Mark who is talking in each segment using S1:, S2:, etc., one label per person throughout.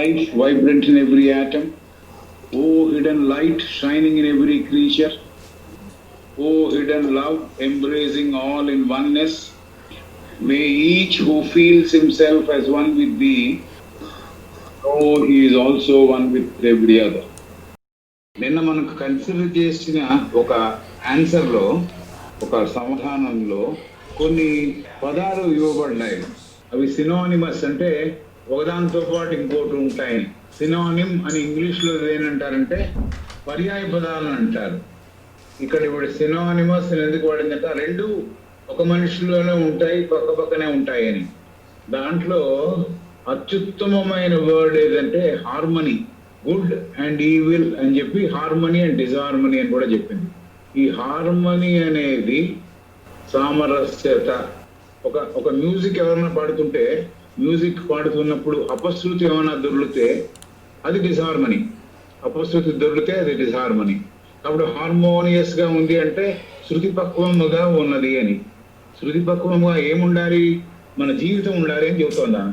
S1: life vibrant in every atom. O hidden light shining in every creature. O hidden love embracing all in oneness. May each who feels himself as one with thee know he is also one with every other. నిన్న మనకు consider చేసిన ఒక ఆన్సర్లో, ఒక సమాధానంలో కొన్ని పదాలు ఇవ్వబడ్డాయి. అవి సినోనిమస్, అంటే ఒకదానితో పాటు ఇంకోటి ఉంటాయి. సినోనిమ్ అని ఇంగ్లీష్లో ఏనంటారంటే పర్యాయ పదాలను అంటారు. ఇక్కడ ఇప్పుడు సినోనిమస్ ఎందుకు వాడిందంటే రెండు ఒక మనిషిలోనే ఉంటాయి, పక్క పక్కనే ఉంటాయి అని. దాంట్లో అత్యుత్తమమైన వర్డ్ ఏదంటే హార్మనీ. గుడ్ అండ్ ఈవిల్ అని చెప్పి హార్మనీ అండ్ డిజార్మనీ అని కూడా చెప్పింది. ఈ హార్మనీ అనేది సామరస్యత. ఒక మ్యూజిక్ ఎవరైనా పాడుతుంటే, మ్యూజిక్ పాడుతున్నప్పుడు అపశృతి ఏమైనా దొరికితే అది డిజార్మనీ, అపశృతి దొరికితే అది డిజార్మనీ. కాబట్టి హార్మోనియస్ గా ఉంది అంటే శృతి పక్వముగా ఉన్నది అని. శృతి పక్వముగా ఏముండాలి? మన జీవితం ఉండాలి అని చెబుతోందా.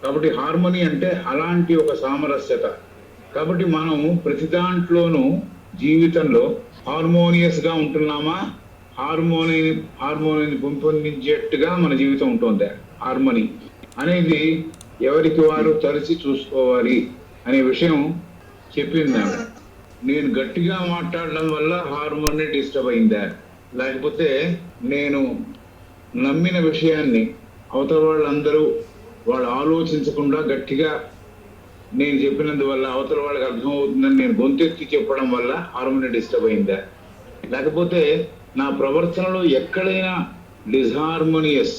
S1: కాబట్టి హార్మనీ అంటే అలాంటి ఒక సామరస్యత. కాబట్టి మనం ప్రతి దాంట్లోనూ జీవితంలో హార్మోనియస్ గా ఉంటున్నామా, హార్మోనిని పెంపొందించేట్టుగా మన జీవితం ఉంటుంది. హార్మనీ అనేది ఎవరికి వారు తరిచి చూసుకోవాలి అనే విషయం చెప్పింది. నేను గట్టిగా మాట్లాడడం వల్ల హార్మోని డిస్టర్బ్ అయిందా, లేకపోతే నేను నమ్మిన విషయాన్ని అవతల వాళ్ళందరూ వాళ్ళు ఆలోచించకుండా గట్టిగా నేను చెప్పినందువల్ల అవతల వాళ్ళకి అర్థమవుతుందని నేను గొంతెత్తి చెప్పడం వల్ల హార్మోని డిస్టర్బ్ అయిందా, లేకపోతే నా ప్రవర్తనలో ఎక్కడైనా డిస్హార్మోనియస్,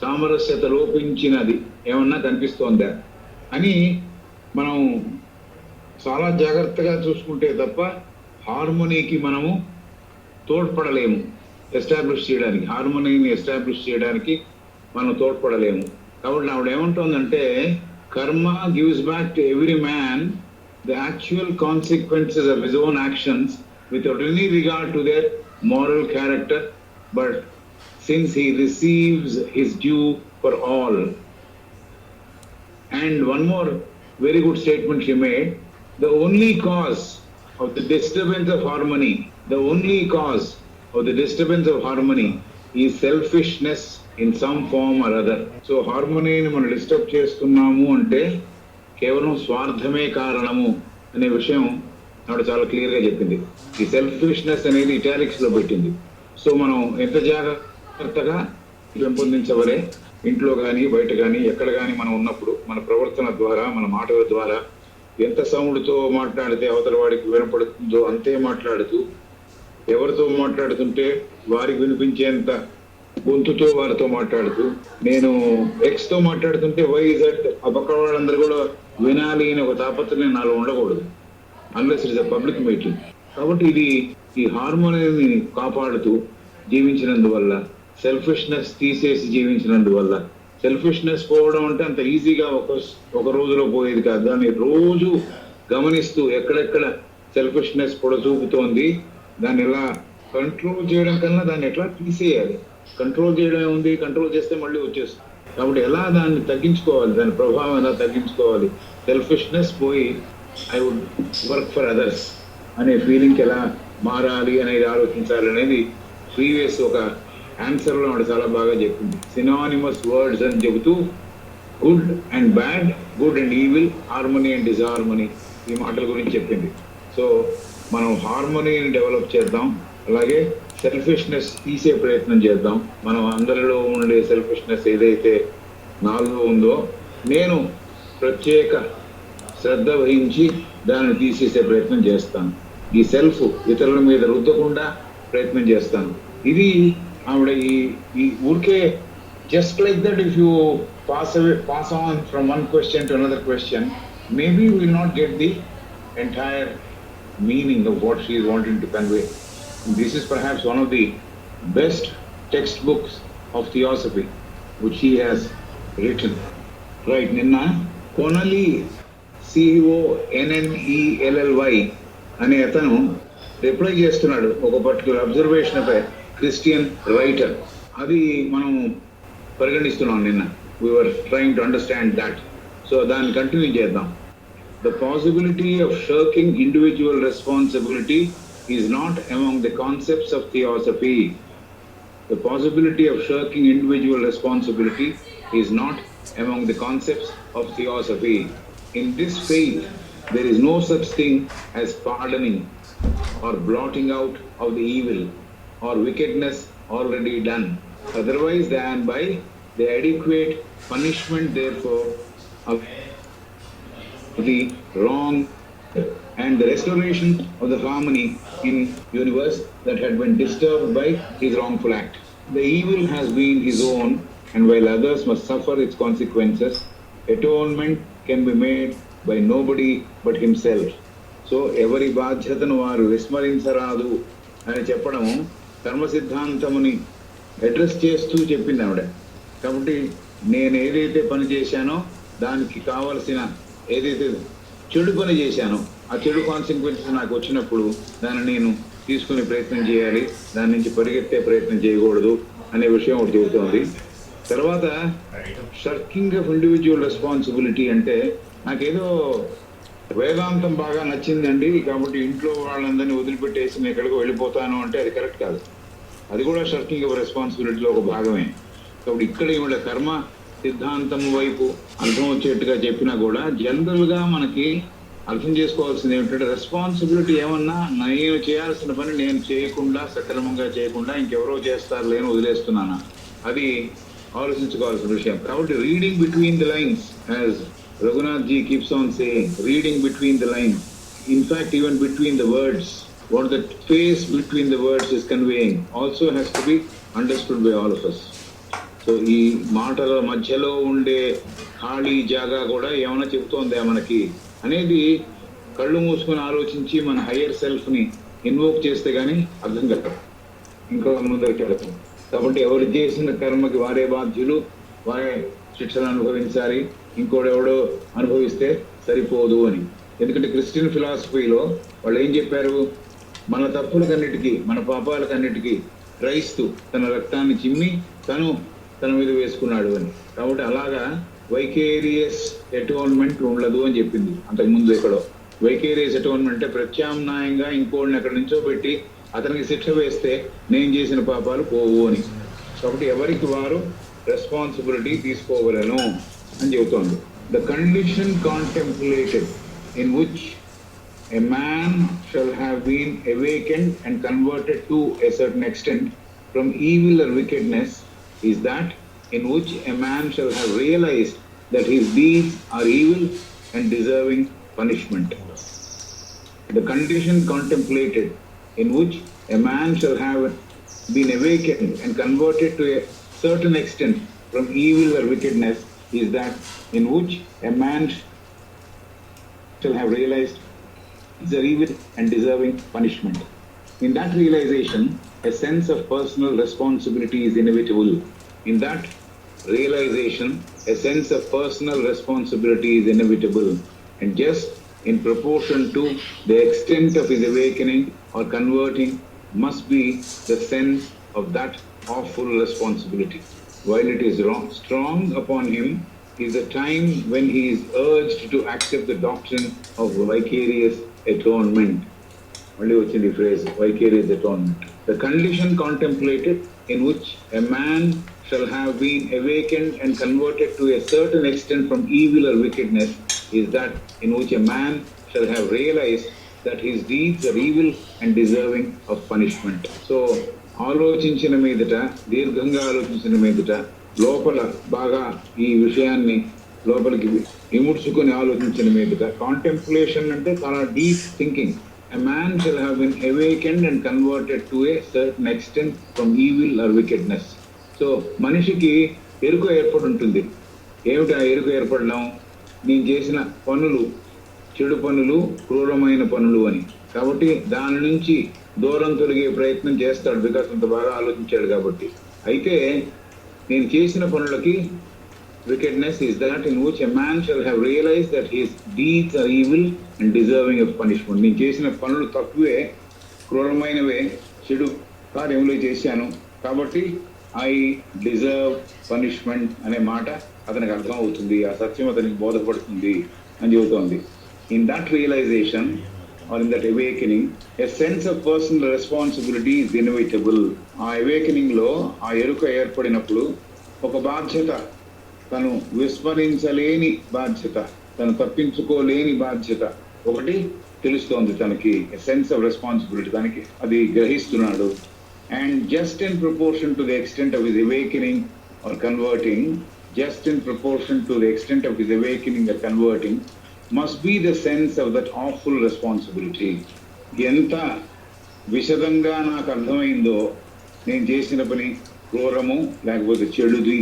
S1: సామరస్యత లోపించినది ఏమన్నా కనిపిస్తోందా అని మనం చాలా జాగ్రత్తగా చూసుకుంటే తప్ప హార్మోనీకి మనము తోడ్పడలేము. ఎస్టాబ్లిష్ చేయడానికి, హార్మోనీని ఎస్టాబ్లిష్ చేయడానికి మనం తోడ్పడలేము. కాబట్టి ఆవిడ ఏమంటుందంటే, కర్మ gives back to every man the actual consequences of his own actions without any regard to their moral character, but since he receives his due for all. And one more very good statement she made: the only cause of the disturbance of harmony, the only cause of the disturbance of harmony is selfishness in some form or other. So harmony ni మనం disturb చేస్తున్నాము అంటే కేవలం స్వార్థమే కారణము అనే విషయం ఆవిడ చాలా clear గా చెప్పింది. ఈ సెల్ఫిష్నెస్ అనేది ఇటాలిక్స్ లో పెట్టింది. సో మనం ఎంత జాగ్రత్తగా పెంపొందించవలే, ఇంట్లో కానీ బయట కానీ ఎక్కడ కానీ మనం ఉన్నప్పుడు మన ప్రవర్తన ద్వారా, మన మాటల ద్వారా ఎంత సౌండ్తో మాట్లాడితే అవతల వాడికి వినపడుతుందో అంతే మాట్లాడుతూ, ఎవరితో మాట్లాడుతుంటే వారికి వినిపించేంత గొంతుతో వారితో మాట్లాడుతూ, నేను ఎక్స్తో మాట్లాడుతుంటే వై జెడ్ ఆ పక్క వాళ్ళందరూ కూడా వినాలి అని ఒక తాపత్రయం నాలో ఉండకూడదు, unless it is a public meeting. కాబట్టి ఇది ఈ హార్మోనిని కాపాడుతూ జీవించినందువల్ల, సెల్ఫిష్నెస్ తీసేసి జీవించినందువల్ల, సెల్ఫిష్నెస్ పోవడం అంటే అంత ఈజీగా ఒక రోజులో పోయేది కాదు. దాన్ని రోజు గమనిస్తూ ఎక్కడెక్కడ సెల్ఫిష్నెస్ పొడచూపుతోంది, దాన్ని ఎలా కంట్రోల్ చేయడం కన్నా దాన్ని ఎట్లా తీసేయాలి. కంట్రోల్ చేయడం ఉంది, కంట్రోల్ చేస్తే మళ్ళీ వచ్చేస్తుంది. కాబట్టి ఎలా దాన్ని తగ్గించుకోవాలి, దాని ప్రభావం ఎలా తగ్గించుకోవాలి, సెల్ఫిష్నెస్ పోయి I wood work for others అనే ఫీలింగ్కి ఎలా మారాలి అనేది ఆలోచించాలి అనేది ప్రీవియస్ ఒక ఆన్సర్లో ఆవిడ చాలా బాగా చెప్పింది. సినానిమస్ వర్డ్స్ అని చెబుతూ good and bad, good and evil, harmony and disharmony, ఈ మాటల గురించి చెప్పింది. సో మనం హార్మనీని డెవలప్ చేద్దాం, అలాగే సెల్ఫిష్నెస్ తీసే ప్రయత్నం చేద్దాం. మనం అందరిలో ఉండే సెల్ఫిష్నెస్ ఏదైతే నాలో ఉందో నేను ప్రత్యేక శ్రద్ధ వహించి దాన్ని తీసేసే ప్రయత్నం చేస్తాను. ఈ సెల్ఫ్ ఇతరుల మీద రుద్దకుండా ప్రయత్నం చేస్తాను. ఇది ఆవిడ ఈ ఊరికే just like that if you pass on from one question to another question, maybe will not get the entire meaning of what she is wanting to convey. This is perhaps one of the best textbooks of theosophy which she has written. Right, Ninna Connelly, CONNELLY అనే అతను reply చేస్తున్నాడు ఒక particular observation పై, Christian writer. అది మనం పరిగణిస్తున్నాం నిన్న. We were trying to understand that. So దాన్ని continue చేద్దాం. The possibility of shirking individual responsibility is not among the concepts of theosophy. The possibility of shirking individual responsibility is not among the concepts of theosophy. In this faith, there is no such thing as pardoning or blotting out of the evil or wickedness already done, otherwise than by the adequate punishment, therefore, of the wrong and the restoration of the harmony in universe that had been disturbed by his wrongful act. The evil has been his own, and while others must suffer its consequences, atonement can be made by nobody but himself. So ఎవరి బాధ్యతను వారు విస్మరించరాదు అని చెప్పడం కర్మ సిద్ధాంతముని address చేస్తూ చెప్పింది ఆవిడ. కాబట్టి నేను ఏదైతే పని చేశానో దానికి కావలసిన ఏదైతే చెడు పని చేశానో ఆ చెడు కాన్సిక్వెన్సెస్ నాకు వచ్చినప్పుడు దాన్ని నేను తీసుకునే ప్రయత్నం చేయాలి, దాని నుంచి పరిగెత్తే ప్రయత్నం చేయకూడదు అనే విషయం ఒకటి చెబుతోంది. తర్వాత షర్కింగ్ ఆఫ్ ఇండివిజువల్ రెస్పాన్సిబిలిటీ అంటే నాకేదో వేదాంతం బాగా నచ్చిందండి, కాబట్టి ఇంట్లో వాళ్ళందరినీ వదిలిపెట్టేసి నేను ఎక్కడికి వెళ్ళిపోతాను అంటే అది కరెక్ట్ కాదు. అది కూడా షర్కింగ్ ఆఫ్ రెస్పాన్సిబిలిటీలో ఒక భాగమే. కాబట్టి ఇక్కడ ఇవాళ కర్మ సిద్ధాంతం వైపు అర్థం వచ్చేట్టుగా చెప్పినా కూడా జనరల్గా మనకి అర్థం చేసుకోవాల్సింది ఏమిటంటే రెస్పాన్సిబిలిటీ ఏమన్నా నేను చేయాల్సిన పని నేను చేయకుండా సక్రమంగా చేయకుండా ఇంకెవరో చేస్తారు లేని వదిలేస్తున్నానా, అది ఆలోచించుకోవాల్సిన విషయం. కాబట్టి reading between the lines, as Raghunath ji keeps on saying, reading between the lines. In fact, even between the words, what the space between the words is conveying also has to be understood by all of us. So, ఈ మాటల మధ్యలో ఉండే ఖాళీ జాగా కూడా ఏమైనా చెబుతోందా మనకి అనేది కళ్ళు మూసుకొని ఆలోచించి మన హయ్యర్ సెల్ఫ్ని ఇన్వోక్ చేస్తే కానీ అర్థం కాదు, ఇంకో ముందరికి వెళ్తాం. కాబట్టి ఎవరు చేసిన కర్మకి వారే బాధ్యులు, వారే శిక్షను అనుభవించాలి, ఇంకోడెవడో అనుభవిస్తే సరిపోదు అని. ఎందుకంటే క్రిస్టియన్ ఫిలాసఫీలో వాళ్ళు ఏం చెప్పారు, మన తప్పులకన్నిటికీ మన పాపాలకన్నిటికీ క్రైస్తు తన రక్తాన్ని చిమ్మి తన మీద వేసుకున్నాడు అని. కాబట్టి అలాగా వైకేరియస్ అటోన్మెంట్ ఉండదు అని చెప్పింది అంతకుముందు. ఎక్కడో వైకేరియస్ అటోన్మెంట్ అంటే ప్రత్యామ్నాయంగా ఇంకోడిని అక్కడ నించోబెట్టి అతనికి శిక్ష వేస్తే నేను చేసిన పాపాలు పోవు అని. కాబట్టి ఎవరికి వారు రెస్పాన్సిబిలిటీ తీసుకోగలను అని చెబుతోంది. The condition contemplated in which a man shall have been awakened and converted to a certain extent from evil or wickedness is that in which a man shall have realised that his deeds are evil and deserving punishment. The condition contemplated in which a man shall have been awakened and converted to a certain extent from evil or wickedness is that in which a man shall have realized is evil and deserving punishment. In that realization, a sense of personal responsibility is inevitable. In that realization, a sense of personal responsibility is inevitable. And just in proportion to the extent of his awakening or converting must be the sense of that awful responsibility. While it is strong upon him is the time when he is urged to accept the doctrine of vicarious atonement. Only what's the phrase vicarious atonement. The condition contemplated in which a man shall have been awakened and converted to a certain extent from evil or wickedness is that in which a man shall have realized that his deeds are evil and deserving of punishment. So, ఆలోచించిన మీదట, దీర్ఘంగా ఆలోచించిన మీదట, లోపల బాగా ఈ విషయాన్ని లోపలికి ఇముడ్చుకొని ఆలోచించిన మీదట, కాంటెంప్లేషన్ అంటే చాలా deep thinking. A man shall have been awakened and converted to a certain extent from evil or wickedness. So మనిషికి ఎరుక ఏర్పడి ఉంటుంది. ఏమిటి ఆ ఎరుక ఏర్పడడం? నేను చేసిన పనులు చెడు పనులు, క్రూరమైన పనులు అని. కాబట్టి దాని నుంచి దూరం తొలగే ప్రయత్నం చేస్తాడు, బికాస్ అంత బాగా ఆలోచించాడు కాబట్టి. అయితే నేను చేసిన పనులకి wickedness is that in which a man shall have realized that his deeds are evil and deserving of punishment. నేను చేసిన పనులు తక్కువే, క్రూరమైనవే, చెడు కార్యములు చేశాను, కాబట్టి ఐ డిజర్వ్ పనిష్మెంట్ అనే మాట అతనికి అర్థం అవుతుంది, ఆ సత్యం అతనికి బోధపడుతుంది అని చెబుతోంది. In that realization or in that awakening, a sense of personal responsibility is inevitable. ఆ అవేకెనింగ్ లో ఆ ఎరుక ఏర్పడినప్పుడు ఒక బాధ్యత, తను విస్మరించలేని బాధ్యత, తను తప్పించుకోలేని బాధ్యత ఒకటి తెలుస్తోంది తనకి. సెన్స్ ఆఫ్ రెస్పాన్సిబిలిటీ తనకి అది గ్రహిస్తున్నాడు. And just in proportion to the extent of his awakening or converting, just in proportion to the extent of his awakening or converting, must be the sense of that awful responsibility. ఎంత విశదంగా నాకు అర్థమైందో నేను చేసిన పని క్రూరము లేకపోతే చెడుది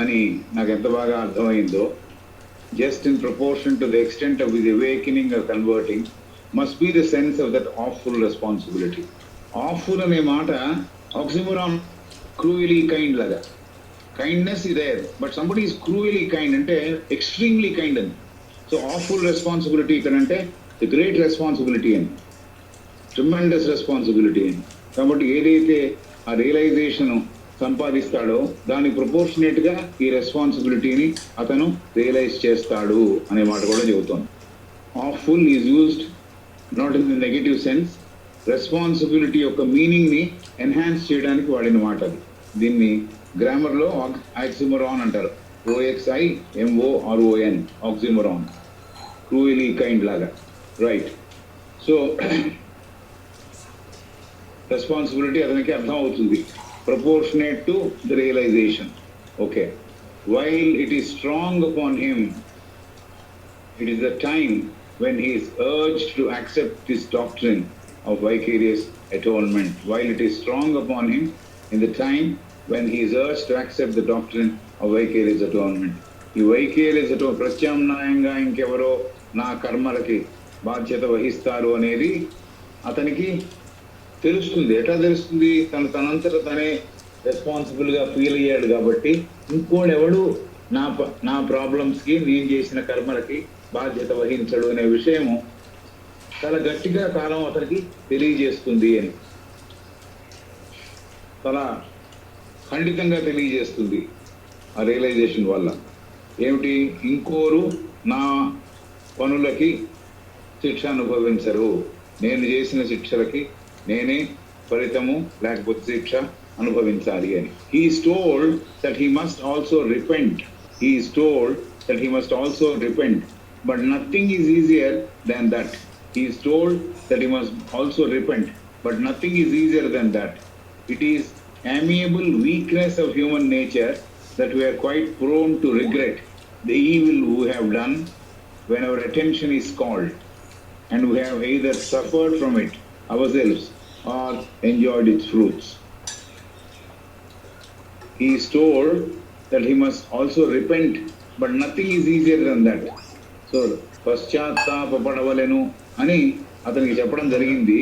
S1: అని నాకు ఎంత బాగా అర్థమైందో, just in proportion to the extent of his awakening or converting must be the sense of that awful responsibility. Awful అనే మాట ఆక్సిమోరాన్, క్రూయలీ కైండ్ లాగా. Kindness is there, but somebody is cruelly kind అంటే extremely kind అని. So awful responsibility ఇతనంటే the great responsibility అని, tremendous responsibility అని. కాబట్టి ఏదైతే ఆ రియలైజేషన్ సంపాదిస్తాడో దానికి ప్రపోర్షనేట్ గా ఈ రెస్పాన్సిబిలిటీని అతను రియలైజ్ చేస్తాడు అనే మాట కూడా చెబుతోంది. awful is used not in the negative sense, responsibility యొక్క మీనింగ్ ని ఎన్హాన్స్ చేయడానికి వాడిన మాట అది. దీన్ని గ్రామర్ లో ఆక్సిమోరాన్ అంటారు. OXIMORON, ఆక్సిమోరాన్, క్రూయలీ కైండ్ లాగా. రైట్. సో రెస్పాన్సిబిలిటీ అతనికి అర్థం అవుతుంది, proportionate to the realisation. Okay. While it is strong upon him, it is the time when he is urged to accept this doctrine of vicarious atonement. While it is strong upon him in the time when he is urged to accept the doctrine of vicarious atonement. ఈ vicarious atonement, ప్రత్యామ్నాయంగా ఇంకెవరో నా కర్మలకి బాధ్యత వహిస్తారు అనేది అతనికి తెలుస్తుంది. ఎట్లా తెలుస్తుంది? తనంతట తనే రెస్పాన్సిబుల్ గా ఫీల్ అయ్యాడు కాబట్టి ఇంకోడెవడు నా ప్రాబ్లమ్స్ కి, నేను చేసిన కర్మలకి బాధ్యత వహించడు అనే విషయము చాలా గట్టిగా కాలం అతనికి తెలియజేస్తుంది అని, చాలా ఖండితంగా తెలియజేస్తుంది ఆ రియలైజేషన్ వల్ల. ఏమిటి? ఇంకోరు నా పనులకి శిక్ష అనుభవించరు, నేను చేసిన శిక్షలకి నేనే ఫలితము లేకపోతే శిక్ష అనుభవించాలి అని. He is told that he must also repent. He is told that he must also repent. But nothing is easier than that. He is told that he must also repent. But nothing is easier than that. It is amiable weakness of human nature that we are quite prone to regret the evil we have done when our attention is called, and we have either suffered from it ourselves or enjoyed its fruits. He is told that he must also repent, but nothing is easier than that. So పశ్చాత్తాపడవలెను అని అతనికి చెప్పడం జరిగింది.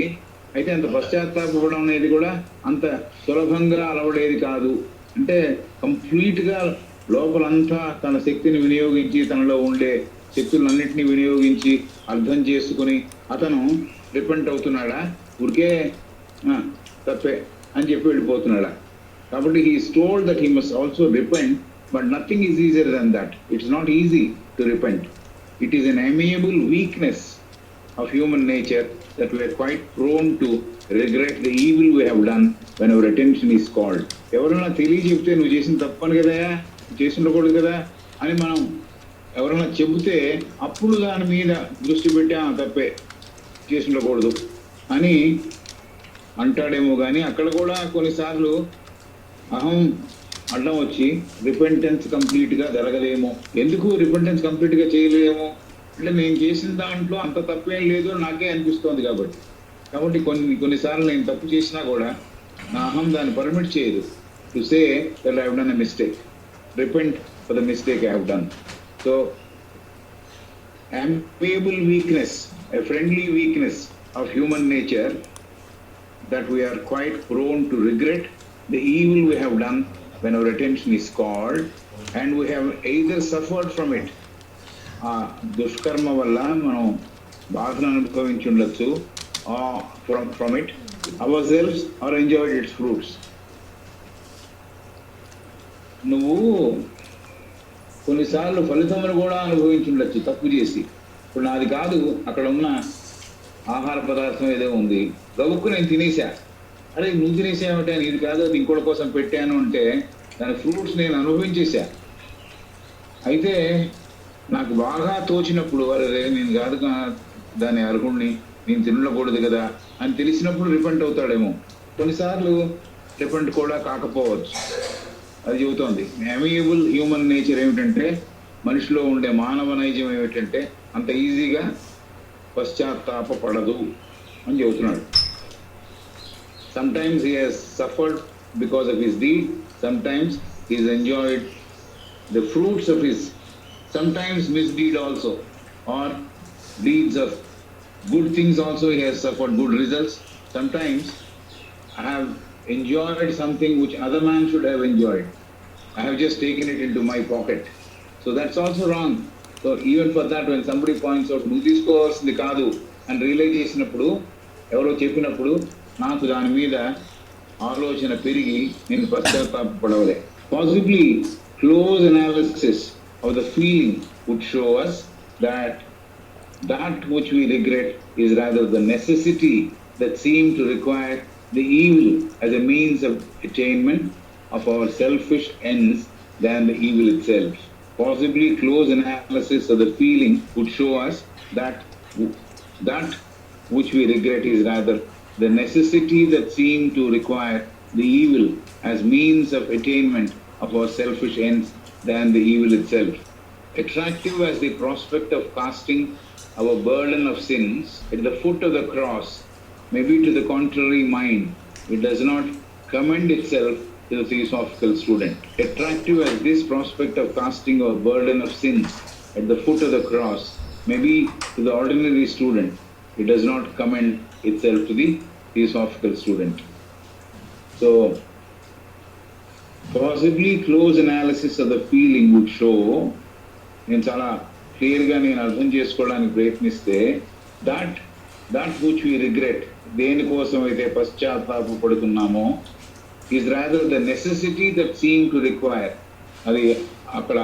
S1: అయితే అంత పశ్చాత్తాపడడం అనేది కూడా అంత సులభంగా అలవడేది కాదు. అంటే కంప్లీట్గా లోపలంతా తన శక్తిని వినియోగించి, తనలో ఉండే శక్తులన్నింటినీ వినియోగించి అర్థం చేసుకుని అతను రిపెంట్ అవుతున్నాడా, ఊరికే తప్పే అని చెప్పి వెళ్ళిపోతున్నాడా? కాబట్టి he is told that he must also repent, but nothing is easier than that. It's not easy to repent. It is an amiable weakness of human nature that we are quite prone to regret the evil we have done when our attention is called. ఎవరైనా తెలియజెప్తే నువ్వు చేసిన తప్పని కదా, చేస్తుండకూడదు కదా అని మనం ఎవరైనా చెబితే అప్పుడు దాని మీద దృష్టి పెట్టి తప్పే, చేస్తుండకూడదు అని అంటాడేమో. కానీ అక్కడ కూడా కొన్నిసార్లు అహం అడ్డం వచ్చి రిపెంటెన్స్ కంప్లీట్గా జరగలేమో. ఎందుకు రిపెంటెన్స్ కంప్లీట్గా చేయలేమో అంటే నేను చేసిన దాంట్లో అంత తప్పేం లేదు నాకే అనిపిస్తోంది కాబట్టి. కొన్నిసార్లు నేను తప్పు చేసినా కూడా నా అహం దాన్ని పర్మిట్ చేయదు. To say that I have done a mistake, repent for the mistake I have done. So amiable weakness, a friendly weakness of human nature that we are quite prone to regret the evil we have done when our attention is called, and we have either suffered from it, దుష్కర్మ వల్ల మనం బాధను అనుభవించి ఉండొచ్చు, from it ourselves or enjoyed its fruits. నువ్వు కొన్నిసార్లు ఫలితమును కూడా అనుభవించి ఉండొచ్చు తప్పు చేసి. ఇప్పుడు నాది కాదు, అక్కడ ఉన్న ఆహార పదార్థం ఏదో ఉంది, గబుక్కు నేను తినేసా. అరే నువ్వు తినేసామంటే ఇది కాదు, అది ఇంకోటి కోసం పెట్టాను అంటే దాని ఫ్రూట్స్ నేను అనుభవించేసా. అయితే నాకు బాగా తోచినప్పుడు అరే నేను కాదు దాని అర్హుడిని, నేను తినకూడదు కదా అని తెలిసినప్పుడు రిపెంట్ అవుతాడేమో. కొన్నిసార్లు రిపెంట్ కూడా కాకపోవచ్చు. అది చెబుతోంది అమేయబుల్ హ్యూమన్ నేచర్ ఏమిటంటే, మనిషిలో ఉండే మానవ నైజం ఏమిటంటే అంత ఈజీగా పశ్చాత్తాపపడదు అని చెబుతున్నాడు. Sometimes he has suffered because of his deed, sometimes he has enjoyed the fruits of his sometimes misdeed also, or deeds of good things also he has suffered good results. Sometimes I have enjoyed something which other man should have enjoyed. I have just taken it into my pocket. So that's also wrong. So even for that, when somebody points out నువ్వు తీసుకోవాల్సింది కాదు అని realise చేసినప్పుడు, ఎవరో చెప్పినప్పుడు నాకు దాని మీద ఆలోచన పెరిగి నేను పశ్చాత్తాపడవలే. Possibly close analysis of the feeling would show us that that which we regret is rather the necessity that seemed to require the evil as a means of attainment of our selfish ends than the evil itself. Possibly close analysis of the feeling would show us that that which we regret is rather the necessity that seemed to require the evil as means of attainment of our selfish ends than the evil itself. Attractive as the prospect of casting our burden of sins at the foot of the cross may be to the contrary mind, it does not commend itself to the theosophical student. Attractive as this prospect of casting our burden of sins at the foot of the cross may be to the ordinary student, it does not commend itself to the theosophical student. So, possibly close analysis of the feeling would show, నేను చాలా క్లియర్గా నేను అర్థం చేసుకోవడానికి ప్రయత్నిస్తే, that which we regret, దేనికోసం అయితే పశ్చాత్తాపడుతున్నామో, is rather the necessity that seemed to require, అది అక్కడ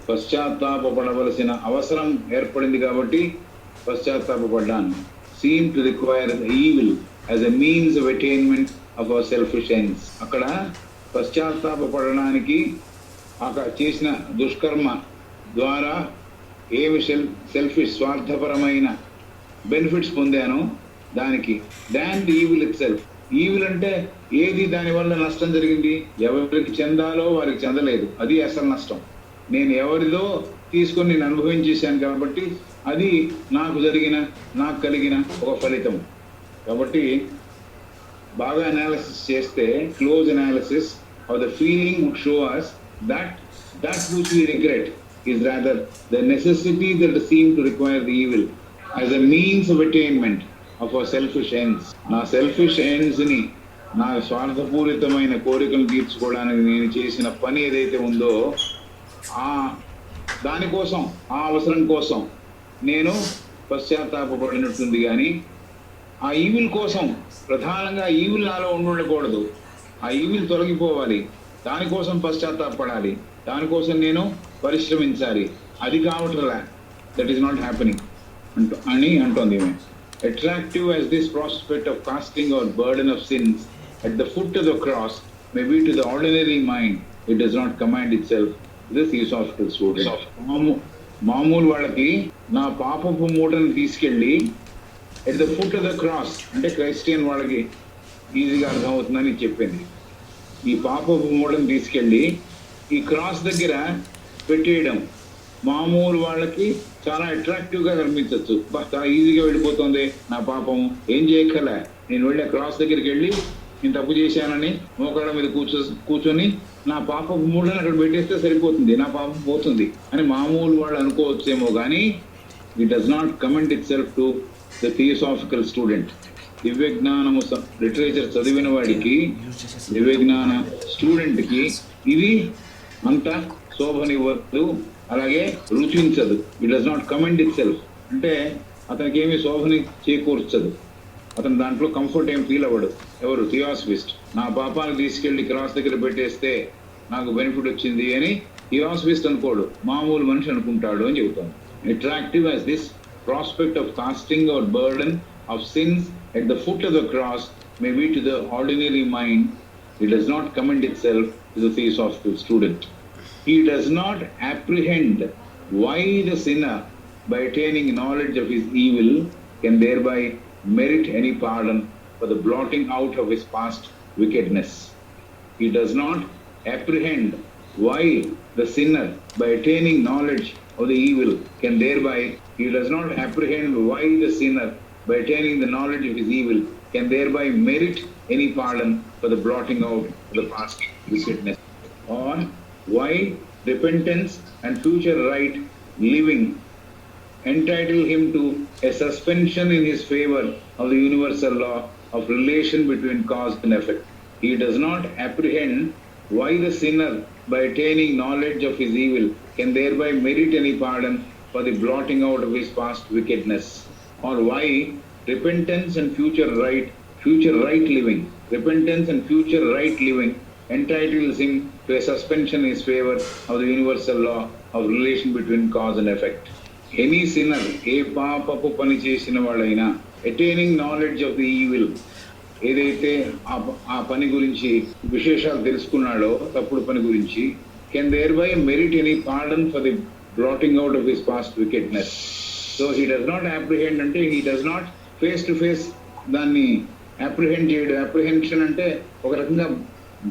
S1: పశ్చాత్తాపడవలసిన అవసరం ఏర్పడింది కాబట్టి పశ్చాత్తాపడ్డాను. seem to require the evil as a means of attainment of our selfish ends. అక్కడ పశ్చాత్తాపడడానికి అక్కడ చేసిన దుష్కర్మ ద్వారా ఏమి సెల్ఫిష్ స్వార్థపరమైన బెనిఫిట్స్ పొందానో దానికి than the evil it self. Evil అంటే ఏది, దానివల్ల నష్టం జరిగింది, ఎవరికి చెందాలో వారికి చెందలేదు, అది అసలు నష్టం. నేను ఎవరిదో తీసుకొని నేను అనుభవించేశాను కాబట్టి అది నాకు కలిగిన ఒక ఫలితం. కాబట్టి బాగా అనాలిసిస్ చేస్తే, close analysis of the feeling would show us that which we regret is rather the necessity that seemed to require the evil as a means of attainment of our selfish ends. నా selfish ends ని, నా స్వార్థపూరితమైన కోరికలు తీర్చుకోవడానికి నేను చేసిన పని ఏదైతే ఉందో దానికోసం, ఆ అవసరం కోసం నేను పశ్చాత్తాపడినట్టుంది. కానీ ఆ ఈవిల్ కోసం, ప్రధానంగా ఈవిల్ నాలో ఉండకూడదు, ఆ ఈవిల్ తొలగిపోవాలి, దానికోసం పశ్చాత్తాపడాలి, దానికోసం నేను పరిశ్రమించాలి. అది కావట్లా, దట్ ఈస్ నాట్ హ్యాపెనింగ్ అని అంటోంది. Attractive as this prospect of casting our burden of sins at the foot of the cross may be to the ordinary mind, it does not command itself to the theosophical student. మామూలు వాళ్ళకి నా పాపపు మూటను తీసుకెళ్ళి at the foot of the cross, అంటే Christian వాళ్ళకి ఈజీగా అర్థమవుతుందని చెప్పింది. ఈ పాపపు మూటను తీసుకెళ్ళి ఈ క్రాస్ దగ్గర పెట్టేయడం మామూలు వాళ్ళకి చాలా అట్రాక్టివ్గా కనిపించవచ్చు. చాలా ఈజీగా వెళ్ళిపోతుంది నా పాపం, ఏం చేయక్కర్లే, నేను వెళ్ళి క్రాస్ దగ్గరికి వెళ్ళి నేను తప్పు చేశానని మోకాళ్ళ మీద కూర్చొని నా పాపపు మూటను అక్కడ పెట్టేస్తే సరిపోతుంది, నా పాపం పోతుంది అని మామూలు వాళ్ళు అనుకోవచ్చేమో. కానీ it does not commend itself to the theosophical student. దివ్య జ్ఞానము లిటరేచర్ చదివిన వాడికి, దివ్య జ్ఞాన స్టూడెంట్కి ఇది అంత శోభనివ్వదు, అలాగే రుచించదు. It does not commend itself, అంటే అతనికి ఏమి శోభని చేకూర్చదు, అతను దాంట్లో కంఫర్ట్ ఏం ఫీల్ అవ్వడు. ఎవరు? థియాసఫిస్ట్. నా పాపాలు తీసుకెళ్లి క్రాస్ దగ్గర పెట్టేస్తే నాకు బెనిఫిట్ వచ్చింది అని థియాసఫిస్ట్ అనుకోడు, మామూలు మనిషి అనుకుంటాడు అని చెబుతాను. Attractive as this prospect of casting or burden of sins at the foot of the cross may be to the ordinary mind, it does not commend itself to the theosophical student. He does not apprehend why the sinner, by attaining knowledge of his evil, can thereby merit any pardon for the blotting out of his past wickedness. He does not apprehend why the sinner, by attaining knowledge of the evil, can thereby, he does not apprehend why the sinner, by attaining the knowledge of his evil, can thereby merit any pardon for the blotting out of the past wickedness. Or why repentance and future right living entitle him to a suspension in his favor of the universal law of relation between cause and effect. He does not apprehend why the sinner, by attaining knowledge of his evil, can thereby merit any pardon for the blotting out of his past wickedness. Or why repentance and future right living entitles him to a suspension in his favor of the universal law of relation between cause and effect. Any sinner, ఏ పాపపు పని చేసిన వాడైనా, attaining knowledge of the evil, ఏదైతే ఆ పని గురించి విశేషాలు తెలుసుకున్నాడో, తప్పుడు పని గురించి, can thereby merit any pardon for the blotting out of his past wickedness. So he does not apprehend, అంటే he does not face to face దాన్ని apprehend చేయడు. apprehension అంటే ఒక రకంగా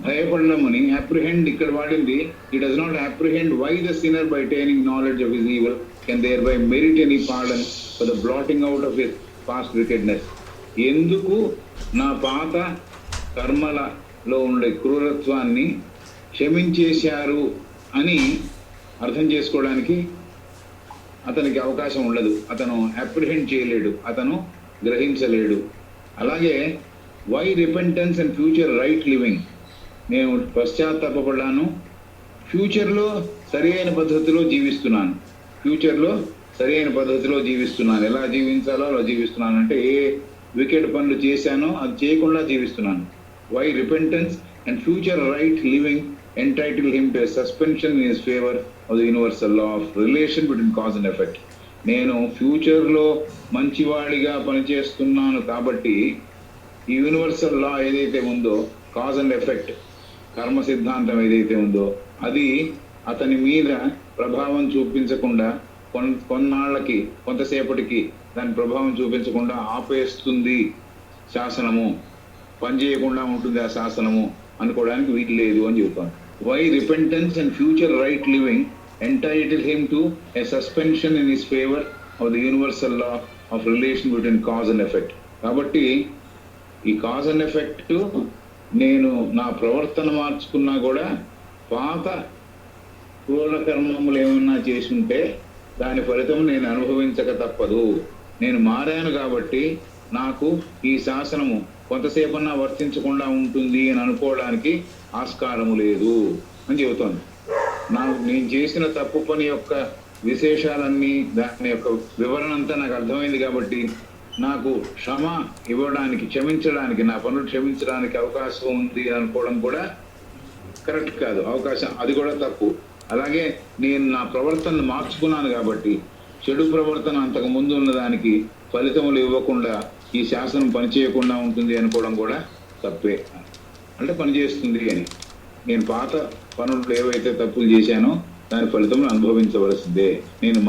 S1: భయపడమని. apprehend ఇక్కడ వాడింది. he does not apprehend why the sinner, by attaining knowledge of his evil, can thereby merit any pardon for the blotting out of his past wickedness. ఎందుకు నా పాత కర్మలలో ఉండే క్రూరత్వాన్ని క్షమించేశారు అని అర్థం చేసుకోవడానికి అతనికి అవకాశం ఉండదు. అతను అప్రిహెండ్ చేయలేడు, అతను గ్రహించలేడు. అలాగే why repentance and future right living, నేను పశ్చాత్తాపపడ్డాను, ఫ్యూచర్లో సరి అయిన పద్ధతిలో జీవిస్తున్నాను, ఎలా జీవించాలో అలా జీవిస్తున్నాను, అంటే ఏ వికెట్ పనులు చేశానో అది చేయకుండా జీవిస్తున్నాను. Why repentance and future right living entitle him to a suspension in his favor of the universal law of relation between cause and effect. నేను ఫ్యూచర్లో మంచివాడిగా పనిచేస్తున్నాను కాబట్టి ఈ యూనివర్సల్ లా ఏదైతే ఉందో, కాజ్ అండ్ ఎఫెక్ట్ కర్మ సిద్ధాంతం ఏదైతే ఉందో, అది అతని మీద ప్రభావం చూపించకుండా కొన్నాళ్ళకి, కొంతసేపటికి దాని ప్రభావం చూపించకుండా ఆపేస్తుంది శాసనము, పనిచేయకుండా ఉంటుంది ఆ శాసనము అనుకోవడానికి వీలు లేదు అని చెబుతాను. Why repentance and future right living entitle him to a suspension in his favor of the universal law of relation between cause and effect. కాబట్టి ఈ కాజ్ అండ్ ఎఫెక్ట్ నేను నా ప్రవర్తన మార్చుకున్నా కూడా పాత క్రూర కర్మములు ఏమన్నా చేసి ఉంటే దాని ఫలితం నేను అనుభవించక తప్పదు. నేను మారాను కాబట్టి నాకు ఈ శాసనము కొంతసేపన్నా వర్తించకుండా ఉంటుంది అని అనుకోవడానికి ఆస్కారము లేదు అని చెబుతోంది. నేను చేసిన తప్పు పని యొక్క విశేషాలన్నీ, దాని యొక్క వివరణ అంతా నాకు అర్థమైంది కాబట్టి నాకు క్షమ ఇవ్వడానికి, క్షమించడానికి, నా పనులు క్షమించడానికి అవకాశం ఉంది అనుకోవడం కూడా కరెక్ట్ కాదు. అవకాశం అది కూడా తప్పు. అలాగే నేను నా ప్రవర్తనను మార్చుకున్నాను కాబట్టి చెడు ప్రవర్తన అంతకు ముందు ఉన్నదానికి ఫలితములు ఇవ్వకుండా ఈ శాసనం పనిచేయకుండా ఉంటుంది అనుకోవడం కూడా తప్పే. అంటే పనిచేస్తుంది అని, నేను పాత పనులు ఏవైతే తప్పులు చేశానో దాని ఫలితములు అనుభవించవలసిందే. నేను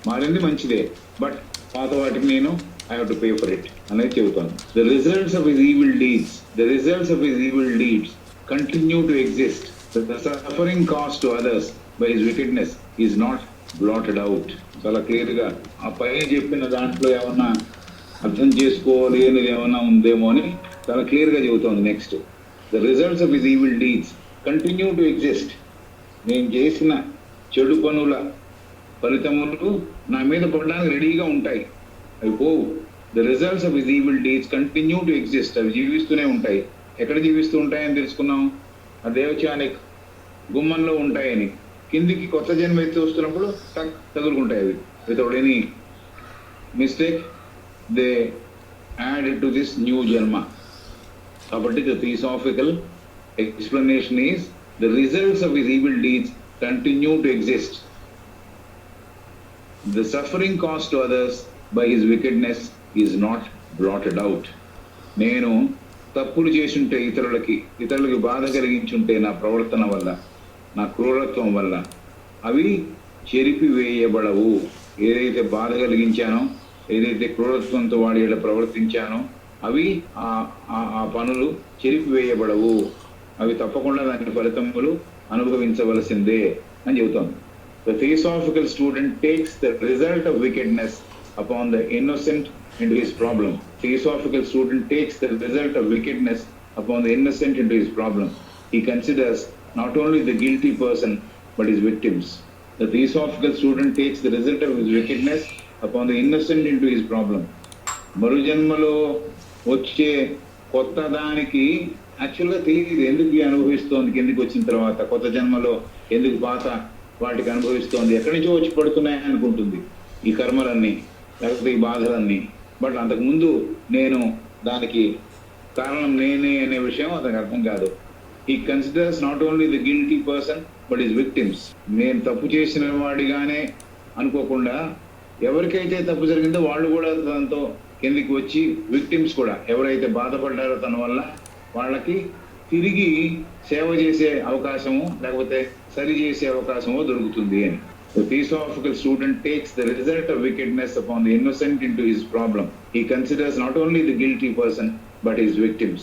S1: మారింది మంచిదే, బట్ పాత వాటికి నేను I have to pay for it అనేది చెబుతాను. The results of his evil deeds continue to exist. The suffering cost to others by his wickedness is not బ్లాటెడ్ out. చాలా క్లియర్ గా ఆ పైన చెప్పిన దాంట్లో ఏమన్నా అర్థం చేసుకోవాలి అనేది ఏమన్నా ఉందేమో అని చాలా క్లియర్ గా చెబుతోంది. Next, the results of his evil deeds continue to exist. నేను చేసిన చెడు పనుల ఫలితములు నా మీద పడడానికి రెడీగా ఉంటాయి, అవి పోవు. The results of his evil deeds continue to exist. అవి జీవిస్తూనే ఉంటాయి. ఎక్కడ జీవిస్తూ ఉంటాయని తెలుసుకున్నాం? ఆ దేవచాని గుమ్మంలో ఉంటాయని. కిందికి కొత్త జన్మ ఎత్తి వస్తున్నప్పుడు తగులుకుంటాయి అవి. Without any mistake they add to this new జన్మ. కాబట్టి the theosophical explanation is the results of his evil deeds continue to exist. The suffering caused to others by his wickedness is not blotted out. నేను తప్పులు చేసుంటే ఇతరులకు బాధ కలిగించుంటే నా ప్రవర్తన వల్ల, నా క్రూరత్వం వల్ల అవి చెరిపివేయబడవు. ఏదైతే బాధ కలిగించానో, ఏదైతే క్రూరత్వంతో వాడి ప్రవర్తించానో అవి ఆ పనులు చెరిపివేయబడవు. అవి తప్పకుండా దాని ఫలితములు అనుభవించవలసిందే అని చెబుతోంది. The theosophical student takes the result of wickedness upon the innocent into his problem. Theosophical student takes the result of wickedness upon the innocent into his problem. He considers not only the guilty person but his victims. The theosophical student takes the result of his wickedness upon the innocent into his problem. మరుజన్మలో వచ్చే కొత్త దానికి యాక్చువల్గా తెలియదు ఎందుకు అనుభవిస్తోంది, కిందికి వచ్చిన తర్వాత కొత్త జన్మలో ఎందుకు పాత వాటికి అనుభవిస్తోంది, ఎక్కడి నుంచో వచ్చి పడుతున్నాయి అనుకుంటుంది ఈ కర్మలన్నీ, లేకపోతే ఈ బాధలన్నీ. బట్ అంతకుముందు నేను దానికి కారణం నేనే అనే విషయం అతనికి అర్థం కాదు. He considers not only the guilty person but his victims. నేను తప్పు చేసిన వాడిగానే అనుకోకుండా ఎవరికైతే తప్పు జరిగిందో వాళ్ళు కూడా దాంతో కిందికి వచ్చి, విక్టిమ్స్ కూడా ఎవరైతే బాధపడ్డారో తన వల్ల వాళ్ళకి తిరిగి సేవ చేసే అవకాశము లేకపోతే సరి చేసే అవకాశము దొరుకుతుంది అని. The theosophical student takes the result of wickedness upon the innocent into his problem. He considers not only the guilty person but his victims.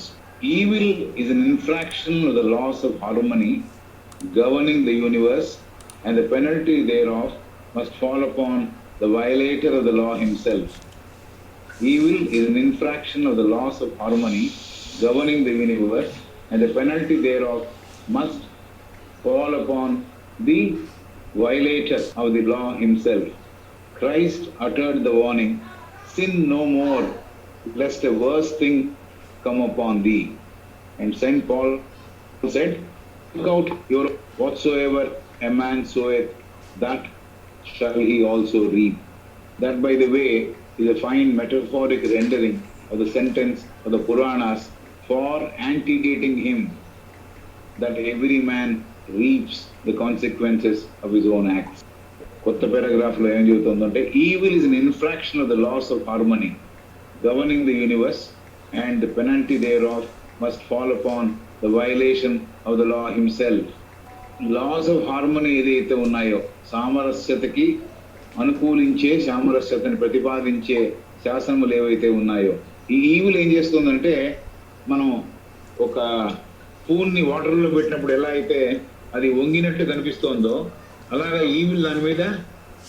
S1: Evil is an infraction of the laws of harmony governing the universe, and the penalty thereof must fall upon the violator of the law himself. Evil is an infraction of the laws of harmony governing the universe, and the penalty thereof must fall upon the violator of the law himself. Christ uttered the warning, "Sin no more, lest a worse thing come upon thee." And Saint Paul said, "Look out your whatsoever a man soweth, that shall he also reap." That, by the way, is a fine metaphoric rendering of the sentence of the Puranas for antedating him, that every man reaps the consequences of his own acts. కొత్త paragraph లో ఏం చెబుతుందంటే, evil is an infraction of the laws of harmony governing the universe and the penalty thereof must fall upon the violation of the law himself. Laws of harmony ఏదైతే ఉన్నాయో, సామరస్యతకి అనుకూలించే, సామరస్యతని ప్రతిపాదించే శాసనములు ఏవైతే ఉన్నాయో, ఈ ఈవిల్ ఏం చేస్తుందంటే, మనం ఒక పూన్ని వాటర్లో పెట్టినప్పుడు ఎలా అయితే అది వంగినట్టు కనిపిస్తోందో అలాగా ఈవిల్ దాని మీద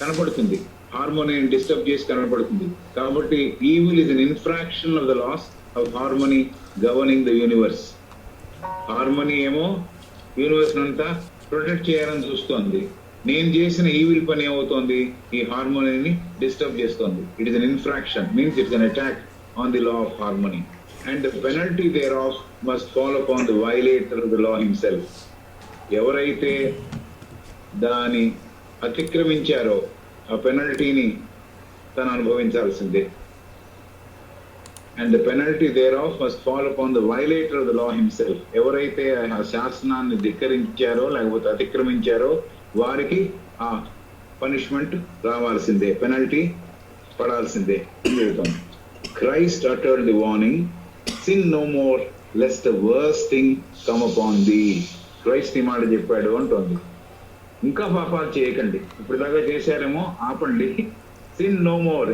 S1: కనపడుతుంది, హార్మోనీని డిస్టర్బ్ చేసి కనపడుతుంది. కాబట్టి evil is an infraction of the laws of harmony governing the universe. Harmony ఏమో యూనివర్స్ అంతా ప్రొటెక్ట్ చేయాలని చూస్తోంది, నేను చేసిన ఈవిల్ పని ఏమవుతోంది, ఈ హార్మోనీని డిస్టర్బ్ చేస్తోంది. It is an infraction, means it's an attack on the law of harmony, and the penalty thereof must fall upon the violator of the law himself. ఎవరైతే దాని అతిక్రమించారో ఆ పెనల్టీని తను అనుభవించాల్సిందే. And the penalty thereof must fall upon the violator of the law himself. ఎవరైతే ఆ శాసనాన్ని ధిక్కరించారో లేకపోతే అతిక్రమించారో వారికి ఆ పనిష్మెంట్ రావాల్సిందే, పెనల్టీ పడాల్సిందే. Christ uttered the warning, "Sin no more, lest a worse thing come upon thee." Christ ఈ మాట చెప్పాడు అంటోంది, ఇంకా పాపాలు చేయకండి, ఇప్పుడు దాకా చేశారేమో ఆపండి, సిన్ నో మోర్,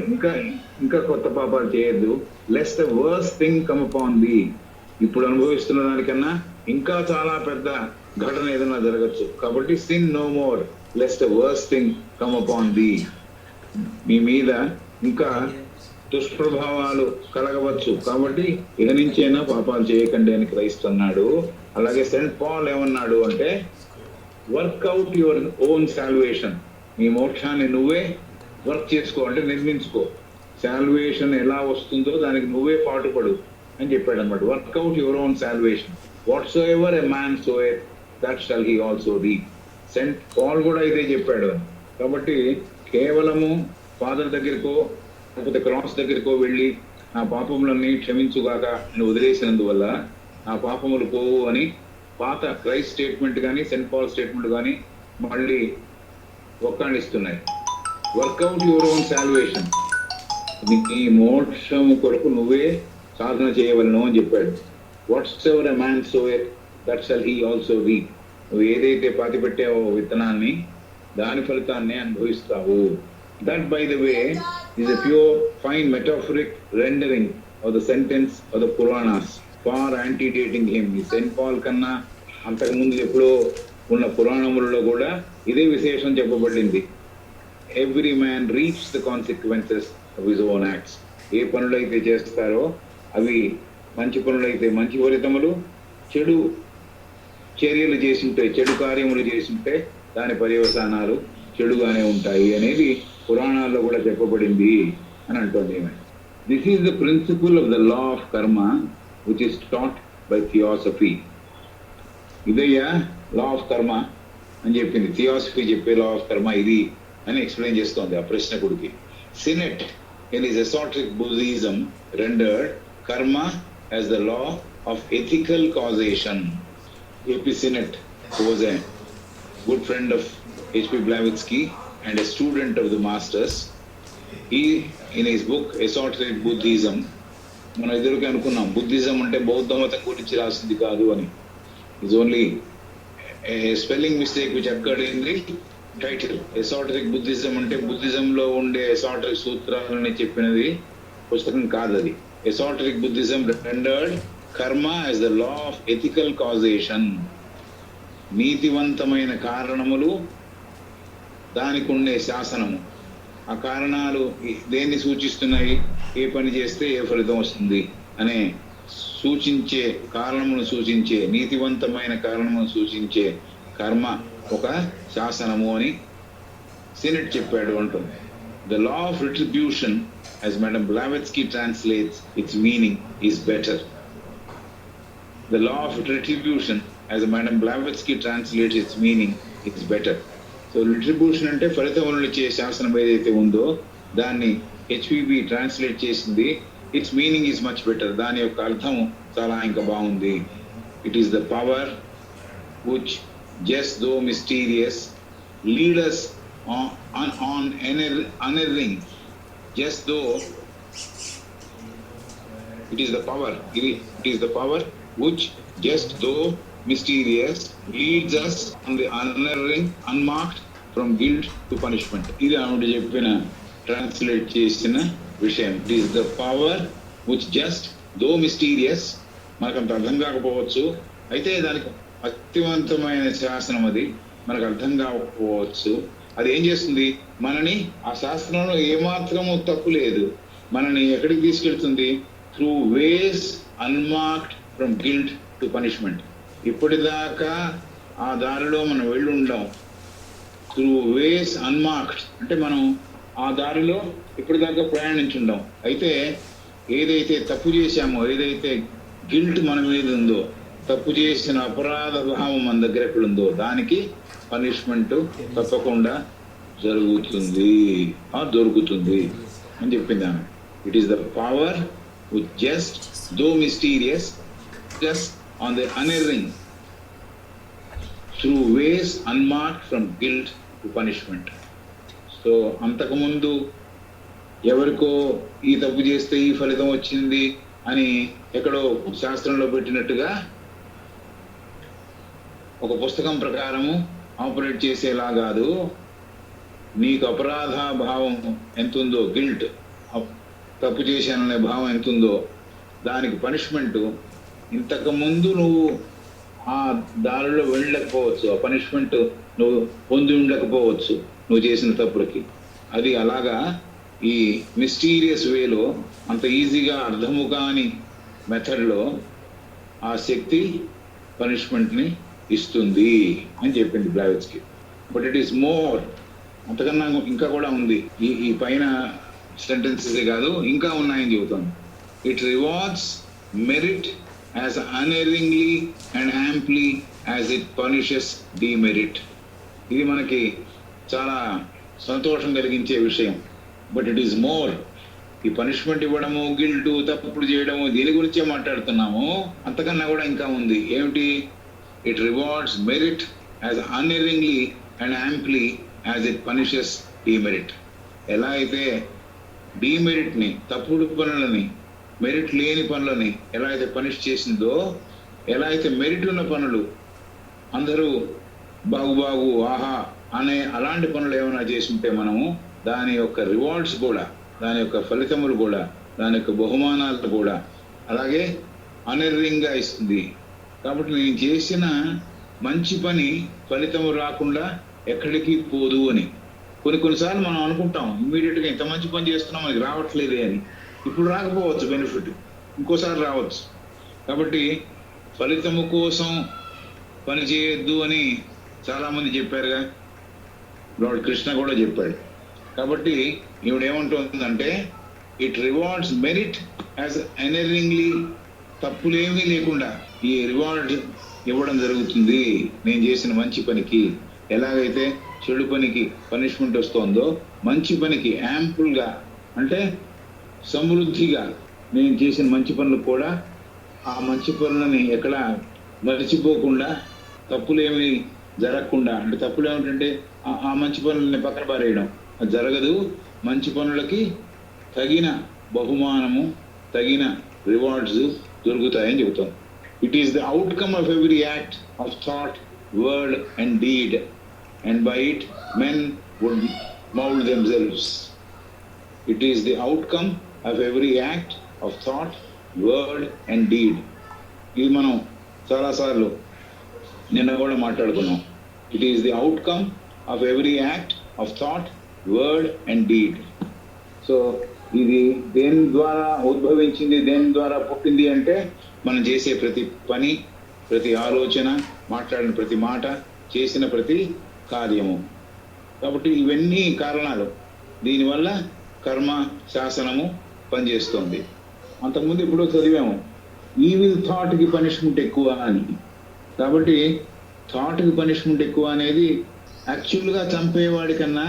S1: ఇంకా కొత్త పాపాలు చేయొద్దు, లెస్ట్ a worse thing come upon thee. ఇప్పుడు అనుభవిస్తున్న దానికన్నా ఇంకా చాలా పెద్ద ఘటన ఏదైనా జరగచ్చు, కాబట్టి sin no more, lest a worse thing come upon thee. మీ మీద ఇంకా దుష్ప్రభావాలు కలగవచ్చు, కాబట్టి ఇక నుంచైనా పాపాలు చేయకండి అని క్రైస్తు అన్నాడు. అలాగే సెయింట్ పాల్ ఏమన్నాడు అంటే, వర్క్అవుట్ యువర్ ఓన్ సాల్వేషన్, నీ మోక్షాన్ని నువ్వే వర్క్ చేసుకో, అంటే నిర్మించుకో. సాల్వేషన్ ఎలా వస్తుందో దానికి నువ్వే పాటుపడు అని చెప్పాడు అనమాట. Work out your own salvation, whatsoever a man soweth, that shall he also reap. Saint Paul కూడా ఇదే చెప్పాడు. కాబట్టి కేవలము ఫాదర్ దగ్గరకో లేకపోతే క్రాస్ దగ్గరకో వెళ్ళి నా పాపములన్నీ క్షమించుగాక అని వదిలేసినందువల్ల నా పాపములు పోవు అని పాత క్రైస్ట్ స్టేట్మెంట్ కానీ సెయింట్ పాల్ స్టేట్మెంట్ కానీ మళ్ళీ ఒక్కాణిస్తున్నాయి. Work out your own salvation. నీ మోక్షము కొరకు నువ్వే సాధన చేయవలను అని చెప్పాడు. Whatsoever a man soweth that shall he also reap. నువ్వు ఏదైతే పాతి పెట్టావో విత్తనాన్ని దాని ఫలితాన్ని అనుభవిస్తావు. That by the way is a pure fine metaphoric rendering of the sentence of the Puranas far antedating him. ఈ సెయింట్ పాల్ కన్నా అంతకుముందు ఎప్పుడో ఉన్న పురాణములలో కూడా ఇదే విశేషం చెప్పబడింది. Every man reaps the consequences of his own acts. ఏ పనులైతే చేస్తారో అవి మంచి పనులైతే మంచి ఫలితములు, చెడు చర్యలు చేసింటే, చెడు కార్యములు చేసింటే దాని పర్యవసానాలు చెడుగానే ఉంటాయి అనేది పురాణాల్లో కూడా చెప్పబడింది అని అంటోంది. This is the principle of the law of karma which is taught by theosophy. ఇదయ్యా లా ఆఫ్ కర్మ అని చెప్పింది. థియాసఫీ చెప్పే లా ఆఫ్ కర్మ ఇది అని ఎక్స్ప్లెయిన్ చేస్తోంది ఆ ప్రశ్నకుడికి. Senate in his esoteric Buddhism rendered karma as the law of ethical causation. A.P. Sinnett, who was a good friend of H.P. Blavatsky and a student of the masters, he in his book Esoteric Buddhism, మనం ఎదురుగా అనుకున్నాం Buddhism అంటే బౌద్ధ మతం గురించి రాసింది కాదు అని. It's only spelling mistake which occurred in the title. Esoteric Buddhism అంటే బుద్ధిజంలో ఉండే ఎసాటరిక్ సూత్రాలని చెప్పినది పుస్తకం కాదు అది. Esoteric Buddhism rendered karma as the law of ethical causation. నీతివంతమైన కారణములు, దానికి ఉండే శాసనము. ఆ కారణాలు దేన్ని సూచిస్తున్నాయి? ఏ పని చేస్తే ఏ ఫలితం వస్తుంది అనే సూచించే కారణమును సూచించే, నీతివంతమైన కారణమును సూచించే కర్మ ఒక శాసనము అని సినెట్ చెప్పాడు అంటుంది. The law of retribution, as Madam Blavatsky translates its meaning, is better. The law of retribution, as Madam Blavatsky translates its meaning, is better. So retribution అంటే ఫలితములను ఇచ్చే శాసనం ఏదైతే ఉందో దాన్ని హెచ్పిబి ట్రాన్స్లేట్ చేసింది. It's meaning is much better. దాని యొక్క అర్థం చాలా ఇంకా బాగుంది. It is the power which just though mysterious lead us on unerring. Just though it is the power which just though mysterious leads us on the unerring, unmarked from guilt to punishment. ఇది ఆవిడ చెప్పిన translate చేసిన విషయం. It is the power which just though mysterious, మనకు అంత అర్థం కాకపోవచ్చు, అయితే దానికి అత్యవంతమైన శాసనం, అది మనకు అర్థం కాకపోవచ్చు. అది ఏం చేస్తుంది? మనని ఆ శాస్త్రంలో ఏమాత్రము తప్పు లేదు, మనని ఎక్కడికి తీసుకెళ్తుంది? Through ways unmarked from guilt to punishment. ఇప్పటిదాకా ఆ దారిలో మనం వెళ్ళి ఉండం. త్రూ వేస్ అన్మార్క్డ్ అంటే మనం ఆ దారిలో ఇప్పటిదాకా ప్రయాణించుండం. అయితే ఏదైతే తప్పు చేశామో, ఏదైతే గిల్ట్ మన మీద ఉందో, తప్పు చేసిన అపరాధ భావం మన దగ్గర ఎక్కడుందో దానికి పనిష్మెంట్ తప్పకుండా దొరుకుతుంది అని చెప్పింది ఆమె. It is the power which just though mysterious just on the unerring through ways unmarked from guilt to punishment. So అంతకుముందు ఎవరికో ఈ తప్పు చేస్తే ఈ ఫలితం వచ్చింది అని ఎక్కడో శాస్త్రంలో పెట్టినట్టుగా ఒక పుస్తకం ప్రకారము ఆపరేట్ చేసేలా కాదు. నీకు అపరాధ భావం ఎంతుందో, గిల్ట్, తప్పు చేశాననే భావం ఎంతుందో దానికి పనిష్మెంట్ ఇంతకుముందు నువ్వు ఆ దారిలో వెళ్ళకపోవచ్చు, ఆ పనిష్మెంట్ నువ్వు పొంది ఉండకపోవచ్చు నువ్వు చేసిన తప్పులకి. అది అలాగా ఈ మిస్టీరియస్ వేలో, అంత ఈజీగా అర్థము కాని మెథడ్లో ఆ శక్తి పనిష్మెంట్ని ఇస్తుంది అని చెప్పింది Blavatsky. But it is more, అంతకన్నా ఇంకా కూడా ఉంది. ఈ పైన సెంటెన్సెస్ కాదు, ఇంకా ఉన్నాయని చెబుతాను. It rewards merit as unerringly and amply as it punishes demerit. ఇది మనకి చాలా సంతోషం కలిగించే విషయం. But it is more. ఈ పనిష్మెంట్ ఇవ్వడము, గిల్టు, తప్పుడు చేయడము, దీని గురించే మాట్లాడుతున్నాము. అంతకన్నా కూడా ఇంకా ఉంది. ఏమిటి? It rewards merit as unerringly and amply as it punishes demerit. ఎలా అయితే డిమెరిట్ని, తప్పుడు పనులని, మెరిట్ లేని పనులని ఎలా అయితే పనిష్ చేసిందో, ఎలా అయితే మెరిట్ ఉన్న పనులు అందరూ బాగు ఆహా అనే అలాంటి పనులు ఏమైనా చేస్తుంటే మనము దాని యొక్క రివార్డ్స్ కూడా, దాని యొక్క ఫలితములు కూడా, దాని యొక్క బహుమానాలు కూడా అలాగే అనర్యంగా ఇస్తుంది. కాబట్టి నేను చేసిన మంచి పని ఫలితం రాకుండా ఎక్కడికి పోదు అని. కొన్నిసార్లు మనం అనుకుంటాం ఇమ్మీడియట్గా ఇంత మంచి పని చేస్తున్నాం మనకి రావట్లేదే అని. ఇప్పుడు రాకపోవచ్చు బెనిఫిట్, ఇంకోసారి రావచ్చు. కాబట్టి ఫలితము కోసం పని చేయొద్దు అని చాలామంది చెప్పారుగా, లార్డ్ కృష్ణ కూడా చెప్పాడు. కాబట్టి ఈవిడేమంటుందంటే ఇట్ రివార్డ్స్ మెరిట్ యాజ్ ఎనరింగ్లీ, తప్పులేమీ లేకుండా ఈ రివార్డ్ ఇవ్వడం జరుగుతుంది. నేను చేసిన మంచి పనికి ఎలాగైతే చెడు పనికి పనిష్మెంట్ వస్తుందో, మంచి పనికి యాంపుల్గా అంటే సమృద్ధిగా నేను చేసిన మంచి పనులు కూడా ఆ మంచి పనులని ఎక్కడ మర్చిపోకుండా, తప్పులేమి జరగకుండా, అంటే తప్పులు ఏమిటంటే ఆ మంచి పనులని పక్కన పారేయడం, అది జరగదు. మంచి పనులకి తగిన బహుమానము, తగిన రివార్డ్స్ దొరుకుతాయని చెబుతాం. It is the outcome of every act of thought, word and deed, and by it men would mould themselves. It is the outcome of every act of thought, word and deed. ఇది మనం చాలాసార్లు నిన్న కూడా మాట్లాడుకున్నాం. It is the outcome of every act of thought, word and deed. So ఇది దేని ద్వారా ఉద్భవించింది, దేని ద్వారా పుట్టింది అంటే మనం చేసే ప్రతి పని, ప్రతి ఆలోచన, మాట్లాడిన ప్రతి మాట, చేసిన ప్రతి కార్యము. కాబట్టి ఇవన్నీ కారణాలు. దీనివల్ల కర్మ శాసనము పనిచేస్తుంది. అంతకుముందు ఇప్పుడు చదివాము ఈవిల్ థాట్కి పనిష్మెంట్ ఎక్కువ అని. కాబట్టి థాట్కి పనిష్మెంట్ ఎక్కువ అనేది యాక్చువల్గా చంపేవాడి కన్నా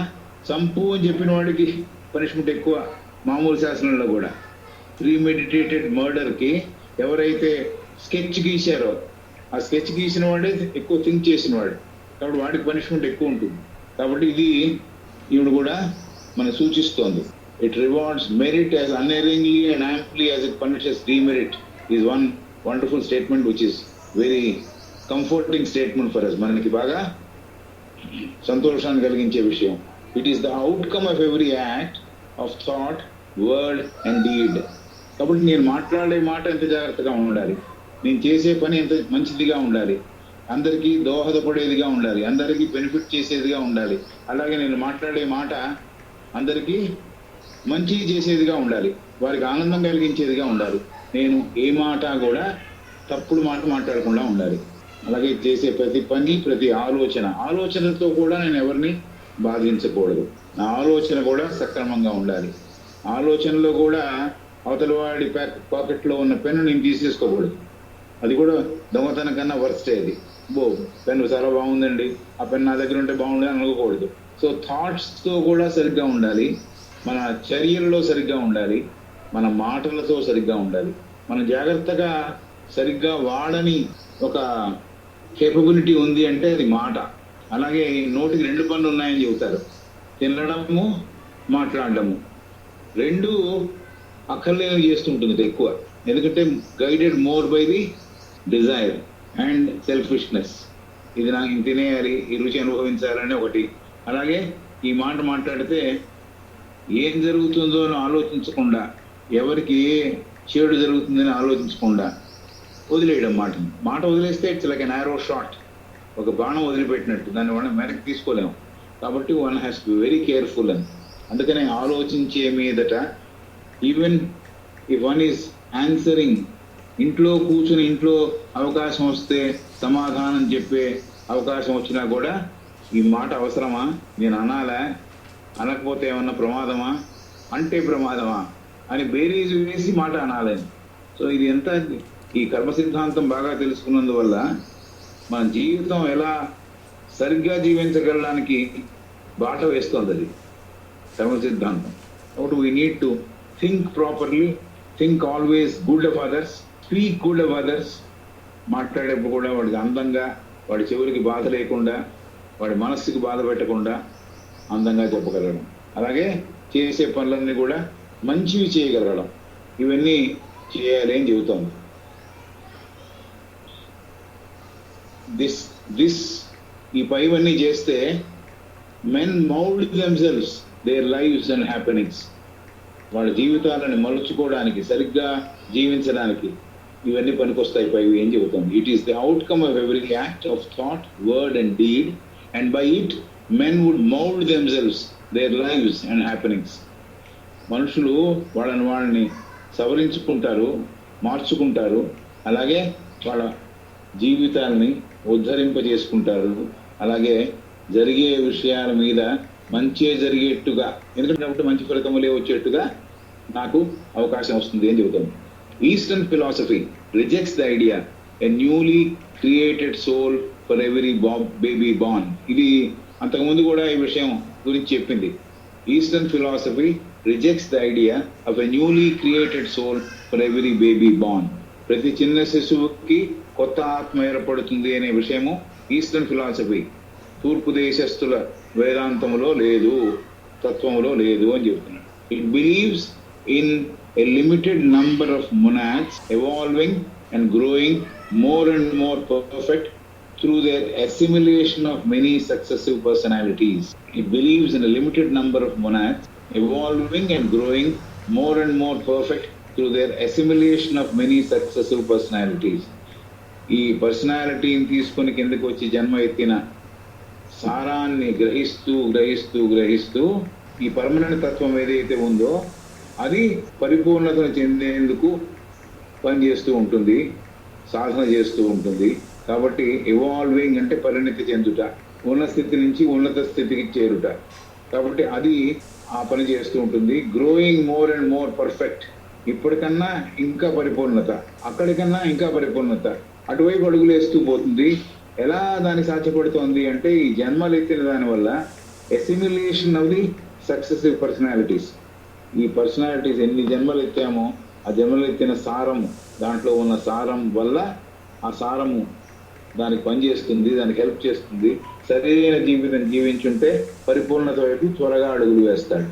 S1: చంపు అని చెప్పిన వాడికి పనిష్మెంట్ ఎక్కువ. మామూలు శాసనంలో కూడా ప్రీమెడిటేటెడ్ మర్డర్కి ఎవరైతే స్కెచ్ గీశారో ఆ స్కెచ్ గీసిన వాడే ఎక్కువ థింక్ చేసిన వాడు, కాబట్టి వాడికి పనిష్మెంట్ ఎక్కువ ఉంటుంది. కాబట్టి ఇది ఈవిడ కూడా మనకు సూచిస్తోంది. It rewards merit as unerringly and amply as it punishes demerit is one wonderful statement which is very comforting statement for us. మనకి బాగా సంతోషాన్ని కలిగించే విషయం. It is the outcome of every act of thought, word and deed. కాబట్టి నేను మాట్లాడే మాట ఎంత జాగ్రత్తగా ఉండాలి, నేను చేసే పని ఎంత మంచిదిగా ఉండాలి, అందరికీ దోహదపడేదిగా ఉండాలి, అందరికీ బెనిఫిట్ చేసేదిగా ఉండాలి. అలాగే నేను మాట్లాడే మాట అందరికీ మంచి చేసేదిగా ఉండాలి, వారికి ఆనందం కలిగించేదిగా ఉండాలి. నేను ఏ మాట కూడా తప్పుడు మాట మాట్లాడకుండా ఉండాలి. అలాగే చేసే ప్రతి పని, ప్రతి ఆలోచనతో కూడా నేను ఎవరిని బాధించకూడదు. నా ఆలోచన కూడా సక్రమంగా ఉండాలి. ఆలోచనలో కూడా అవతలి వాడి పాకెట్లో ఉన్న పెన్ను నేను తీసేసుకోకూడదు. అది కూడా దొంగతనం కన్నా వర్స్ట్ అది. పెన్ను చాలా బాగుందండి, ఆ పెన్ను నా దగ్గర ఉంటే బాగుంది అని అనుకోకూడదు. సో థాట్స్తో కూడా సరిగ్గా ఉండాలి, మన చర్యల్లో సరిగ్గా ఉండాలి, మన మాటలతో సరిగ్గా ఉండాలి. మనం జాగ్రత్తగా సరిగ్గా వాడని ఒక కేపబిలిటీ ఉంది అంటే అది మాట. అలాగే నోటికి 2 పనులు ఉన్నాయని చెబుతారు, తినడము, మాట్లాడడము. 2 అక్కర్లేనివి చేస్తుంటుంది ఎక్కువ. ఎందుకంటే guided more by the desire and selfishness. ఇది నాకు తినేయాలి, ఈ రుచి అనుభవించాలని ఒకటి. అలాగే ఈ మాట మాట్లాడితే ఏం జరుగుతుందో అని ఆలోచించకుండా, ఎవరికి ఏ చెడు జరుగుతుందని ఆలోచించకుండా వదిలేయడం. మాట వదిలేస్తే it's like an arrow shot, ఒక బాణం వదిలిపెట్టినట్టు, దాన్ని మనం వెనక్కి తీసుకోలేము. కాబట్టి one has to be very careful అని. అందుకనే ఆలోచించే మీదట, even if one is answering, ఇంట్లో కూర్చుని ఇంట్లో అవకాశం వస్తే సమాధానం చెప్పే అవకాశం వచ్చినా కూడా ఈ మాట అవసరమా, నేను అనాలా, అనకపోతే ఏమన్నా ప్రమాదమా, అంటే ప్రమాదమా అని బేరీజు వేసి మాట అనాలని. సో ఇది ఎంత, ఈ కర్మ సిద్ధాంతం బాగా తెలుసుకున్నందువల్ల మన జీవితం ఎలా సరిగ్గా జీవించగలడానికి బాట వేస్తుంది అది కర్మ సిద్ధాంతం. కాబట్టి we need to think properly, think always good of others, speak good of others. మాట్లాడేప్పుడు కూడా వాడికి అందంగా, వాడి చెవులకి బాధ లేకుండా, వాడి మనస్సుకి బాధ పెట్టకుండా అందంగా చెప్పగలడం. అలాగే చేసే పనులన్నీ కూడా మంచివి చేయగలగడం, ఇవన్నీ చేయాలి అని చెబుతాం. దిస్ ఈ పైవన్నీ చేస్తే men mould themselves their lives and happenings, వాళ్ళ జీవితాలను మలుచుకోవడానికి, సరిగ్గా జీవించడానికి ఇవన్నీ పనికొస్తాయి పైవి ఏం చెబుతాం. It is the outcome of every act of thought, word and deed, and by it men would mould themselves their lives and happenings. మనుషులు వాళ్ళని సవరించుకుంటారు, మార్చుకుంటారు, అలాగే వాళ్ళ జీవితాలని ఉద్ధరింపజేసుకుంటారు, అలాగే జరిగే విషయాల మీద మంచి జరిగేట్టుగా, ఎందుకంటే మంచి ఫలితములే వచ్చేట్టుగా నాకు అవకాశం వస్తుంది అని చెబుతాను. Eastern philosophy rejects the idea a newly created soul for every baby born. ఇది అంతకుముందు కూడా ఈ విషయం గురించి చెప్పింది. Eastern philosophy rejects the idea of a newly created soul for every baby born. ప్రతి చిన్న శిశువుకి కొత్త ఆత్మ ఏర్పడుతుంది అనే విషయము ఈస్టర్న్ ఫిలాసఫీ, తూర్పు దేశస్థుల వేదాంతములో లేదు, తత్వములో లేదు అని చెప్తున్నాడు. It believes in a limited number of monads evolving and growing more and more perfect through their assimilation of many successive personalities. It believes in a limited number of monads evolving and growing more and more perfect through their assimilation of many successive personalities. ఈ పర్సనాలిటీని తీసుకొని కిందకి వచ్చి జన్మ ఎత్తిన సారాన్ని గ్రహిస్తూ గ్రహిస్తూ గ్రహిస్తూ ఈ permanent తత్వం ఏదైతే ఉందో అది పరిపూర్ణతను చెందేందుకు పనిచేస్తూ ఉంటుంది, సాధన చేస్తూ ఉంటుంది. కాబట్టి ఎవాల్వింగ్ అంటే పరిణతి చెందుట, ఉన్న స్థితి నుంచి ఉన్నత స్థితికి చేరుట. కాబట్టి అది ఆ పని చేస్తూ ఉంటుంది. Growing more and more perfect, ఇప్పటికన్నా ఇంకా పరిపూర్ణత, అక్కడికన్నా ఇంకా పరిపూర్ణత, అటువైపు అడుగులు వేస్తూ పోతుంది. ఎలా దాన్ని సాధ్యపడుతోంది అంటే ఈ జన్మలు ఎత్తిన దానివల్ల assimilation of the successive personalities. ఈ పర్సనాలిటీస్ ఎన్ని జన్మలు ఎత్తామో ఆ జన్మలు ఎత్తిన సారము, దాంట్లో ఉన్న సారం వల్ల ఆ సారము దానికి పనిచేస్తుంది, దానికి హెల్ప్ చేస్తుంది. సరైన జీవితం జీవించుంటే పరిపూర్ణత వైపు త్వరగా అడుగులు వేస్తాడు.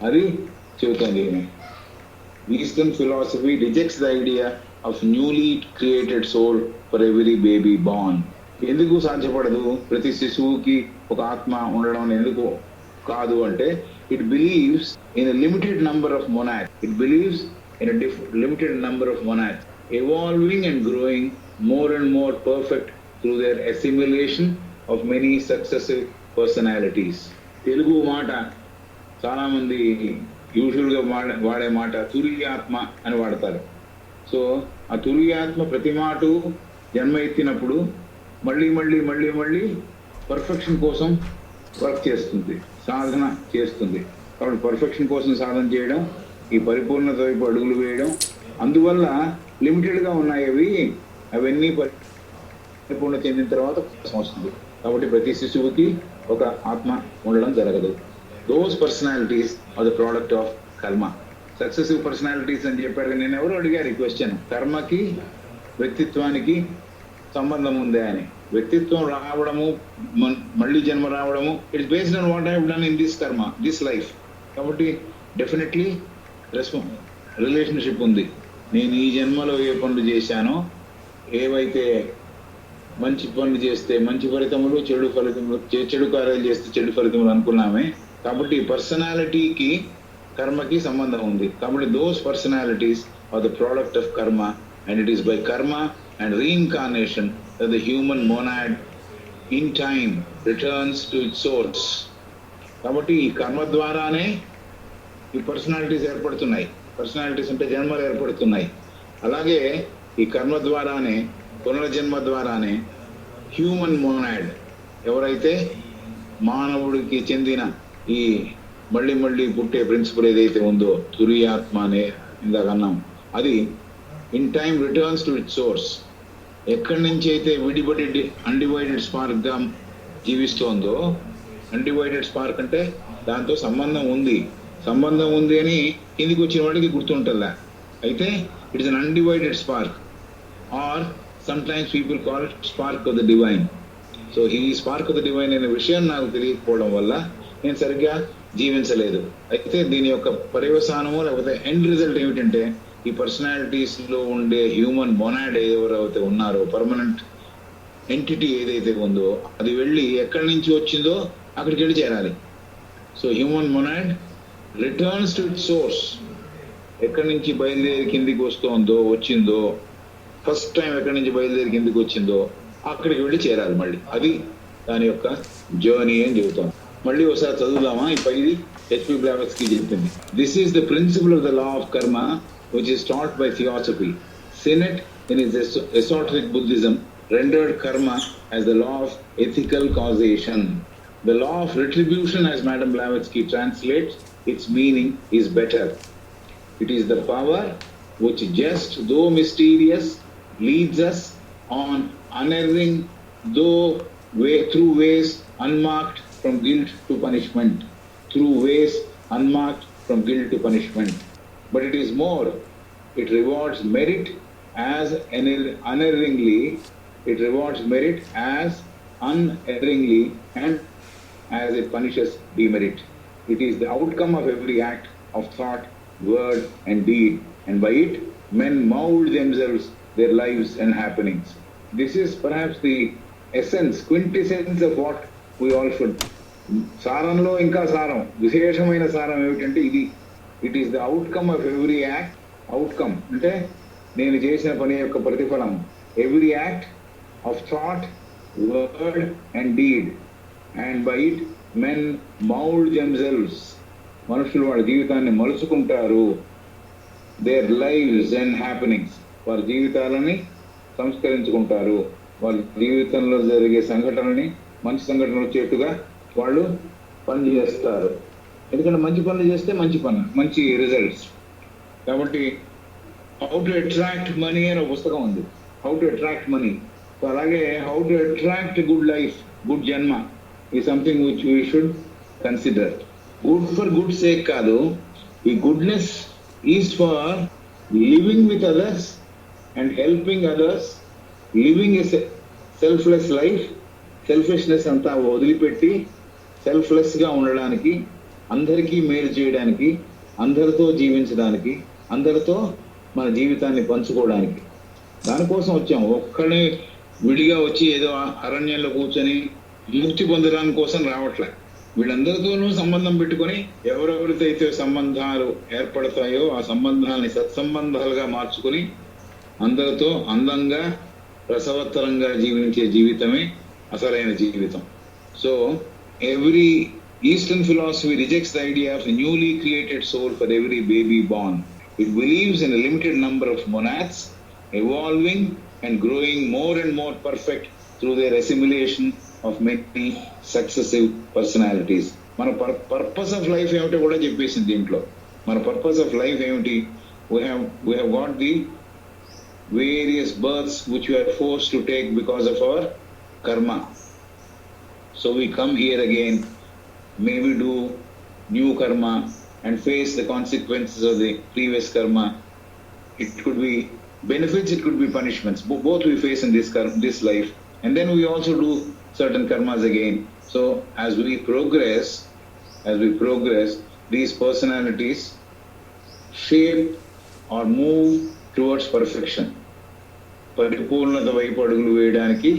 S1: అది చెబుతుంది. Eastern philosophy rejects the idea of newly created soul for every baby born. ఎందుకు సాధ్యపడదు ప్రతి శిశువుకి ఒక ఆత్మ ఉండడం ఎందుకు కాదు అంటే it believes in a limited number of monads. It believes in a limited number of monads evolving and growing more and more perfect through their assimilation of many successive personalities. Telugu మాట చాలా మంది యూజువల్గా వాడే మాట తురీయాత్మ అని వాడతారు. సో ఆ తురీయాత్మ ప్రతి మాట జన్మ ఎత్తినప్పుడు మళ్ళీ మళ్ళీ మళ్ళీ మళ్ళీ పర్ఫెక్షన్ కోసం వర్క్ చేస్తుంది, సాధన చేస్తుంది. కాబట్టి పర్ఫెక్షన్ కోసం సాధన చేయడం, ఈ పరిపూర్ణత వైపు అడుగులు వేయడం, అందువల్ల లిమిటెడ్గా ఉన్నాయి అవన్నీ పరిపూర్ణ చెందిన తర్వాత వస్తుంది. కాబట్టి ప్రతి శిశువుకి ఒక ఆత్మ ఉండడం జరగదు. Those personalities are the product of karma. Successive personalities అని చెప్పారు. నేను ఎవరు అడిగారు ఈ క్వశ్చన్, కర్మకి వ్యక్తిత్వానికి సంబంధం ఉందే అని. వ్యక్తిత్వం రావడము, మళ్ళీ జన్మ రావడము, it's based on what I have done in this కర్మ, దిస్ లైఫ్. కాబట్టి డెఫినెట్లీ రిలేషన్షిప్ ఉంది. నేను ఈ జన్మలో ఏ పనులు చేశానో, ఏవైతే మంచి పనులు చేస్తే మంచి ఫలితములు, చెడు ఫలితములు, చెడు కార్యాలు చేస్తే చెడు ఫలితములు అనుకున్నామే. కాబట్టి పర్సనాలిటీకి కర్మకి సంబంధం ఉంది. కాబట్టి those personalities are the product of karma, and it is by karma and reincarnation that the human monad in time returns to its source. కాబట్టి ఈ కర్మ ద్వారానే ఈ పర్సనాలిటీస్ ఏర్పడుతున్నాయి. పర్సనాలిటీస్ అంటే జన్మలు ఏర్పడుతున్నాయి. అలాగే ఈ కర్మ ద్వారానే, పునర్జన్మ ద్వారానే హ్యూమన్ మోనాడ్, ఎవరైతే మానవుడికి చెందిన ఈ మళ్ళీ మళ్ళీ పుట్టే ప్రిన్సిపల్ ఏదైతే ఉందో తురీయాత్మ అనే ఇందాక అన్నాం, అది in time returns to it source. ఎక్కడి నుంచి అయితే విడిబడి అన్డివైడెడ్ స్పార్క్గా జీవిస్తోందో, అన్డివైడెడ్ స్పార్క్ అంటే దాంతో సంబంధం ఉంది అని కిందికి వచ్చిన వాడికి గుర్తుంటుందా. అయితే it is an undivided spark, or sometimes people call it spark of the divine. So ఈ స్పార్క్ ఆఫ్ ద డివైన్ అనే విషయం నాకు తెలియకపోవడం వల్ల నేను సరిగ్గా జీవించలేదు. అయితే దీని యొక్క పర్యవసానము లేకపోతే ఎండ్ రిజల్ట్ ఏమిటంటే ఈ పర్సనాలిటీస్ లో ఉండే హ్యూమన్ మొనాడ్ ఎవరైతే ఉన్నారో, పర్మనెంట్ ఎంటిటీ ఏదైతే ఉందో అది వెళ్ళి ఎక్కడి నుంచి వచ్చిందో అక్కడికి వెళ్ళి చేరాలి. So human monad returns to it source. ఎక్కడి నుంచి బయలుదేరి కిందికి వచ్చిందో ఫస్ట్ టైం ఎక్కడి నుంచి బయలుదేరి కిందికి వచ్చిందో అక్కడికి వెళ్ళి చేరాలి మళ్ళీ. అది దాని యొక్క జర్నీ అని చెబుతాం. మళ్ళీ ఒకసారి చదువుదామా ఈ పైది హెచ్పి బ్లావెట్స్కీ చెప్పింది. This is the principle of the law of karma which is taught by theosophy. Sinnett in his esoteric Buddhism rendered karma as the law of ethical causation. The law of retribution, as Madame Blavatsky translates, its meaning is better. It is the power which, just though mysterious, leads us on unerring through ways unmarked from guilt to punishment. Through ways unmarked from guilt to punishment. But it is more. It rewards merit as unerringly. It rewards merit as unerringly and as it punishes demerit. It is the outcome of every act of thought, word and deed, and by it men mould themselves, their lives and happenings. This is perhaps the essence, quintessence of what we all should. సారంలో ఇంకా సారం, విశేషమైన సారం ఏమిటంటే ఇది. It is the outcome of every act. Outcome అంటే నేను చేసిన పని యొక్క ప్రతిఫలం. Every act of thought, word and deed, and by it men mould themselves. మనుషులు వాళ్ళ జీవితాన్ని మలుచుకుంటారు. దేర్ లైవ్స్ అండ్ హ్యాపెనింగ్స్, వారి జీవితాలని సంస్కరించుకుంటారు. వాళ్ళ జీవితంలో జరిగే సంఘటనని మంచి సంఘటనలు వచ్చేట్టుగా వాళ్ళు పని చేస్తారు. ఎందుకంటే మంచి పనులు చేస్తే మంచి రిజల్ట్స్. కాబట్టి హౌ టు అట్రాక్ట్ మనీ అనే పుస్తకం ఉంది, how to attract money. So అలాగే how to attract good life, good జన్మ ఈ something which we should consider. Good for good sake కాదు, ఈ goodness is for living with others and helping others, living a selfless life. Selfishness అంతా వదిలిపెట్టి సెల్ఫ్లెస్గా ఉండడానికి, అందరికీ మేలు చేయడానికి, అందరితో జీవించడానికి, అందరితో మన జీవితాన్ని పంచుకోవడానికి, దానికోసం వచ్చాము. ఒక్కడే విడిగా వచ్చి ఏదో అరణ్యంలో కూర్చొని ముక్తి పొందడానికి కోసం రావట్లే. వీళ్ళందరితోనూ సంబంధం పెట్టుకొని ఎవరెవరితో అయితే సంబంధాలు ఏర్పడతాయో ఆ సంబంధాలని సత్సంబంధాలుగా మార్చుకొని అందరితో అందంగా రసవత్తరంగా జీవించే జీవితమే అసలైన జీవితం. So every Eastern philosophy rejects the idea of a newly created soul for every baby born. It believes in a limited number of monads evolving and growing more and more perfect through their assimilation of many successive personalities. మన purpose of life ఏమిటో కూడా చెప్పేసింది దీంట్లో. మన purpose of life ఏమిటి? we have got the various births which we are forced to take because of our karma. So we come here again, maybe do new karma and face the consequences of the previous karma. It could be benefits, it could be punishments. Both we face in this life. And then we also do certain karmas again. So as we progress, these personalities shape or move towards perfection. పరిపూర్ణత వైపు అడుగులు వేయడానికి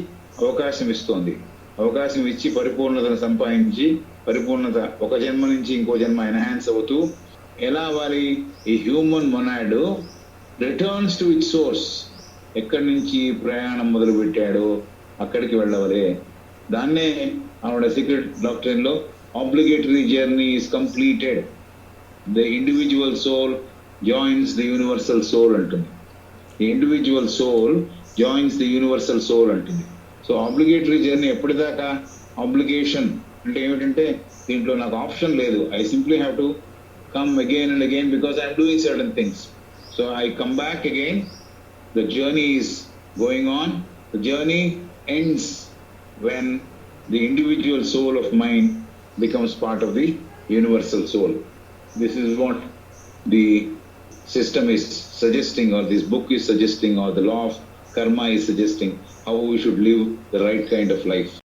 S1: అవకాశం ఇస్తోంది. అవకాశం ఇచ్చి పరిపూర్ణతను సంపాదించి పరిపూర్ణత ఒక జన్మ నుంచి ఇంకో జన్మ ఎన్హాన్స్ అవుతూ ఎలా వారి ఈ human monad returns to it source. ఎక్కడి నుంచి ప్రయాణం మొదలు పెట్టాడో అక్కడికి వెళ్ళవలే. దాన్నే ఆవిడ సీక్రెట్ డాక్ట్రిన్ లో obligatory journey is completed, the individual soul joins the universal soul అంటుంది. The individual soul joins the universal soul అంటుంది. సో ఆబ్లిగేటరీ జర్నీ ఎప్పటిదాకా? ఆబ్లిగేషన్ అంటే ఏమిటంటే దీంట్లో నాకు ఆప్షన్ లేదు. I simply have to come again and again because I am doing certain things. So I come back again. The journey is going on. The journey ends when the individual soul of mine becomes part of the universal soul. This is what the system is suggesting, or this book is suggesting, or the law of karma is suggesting, how we should live the right kind of life.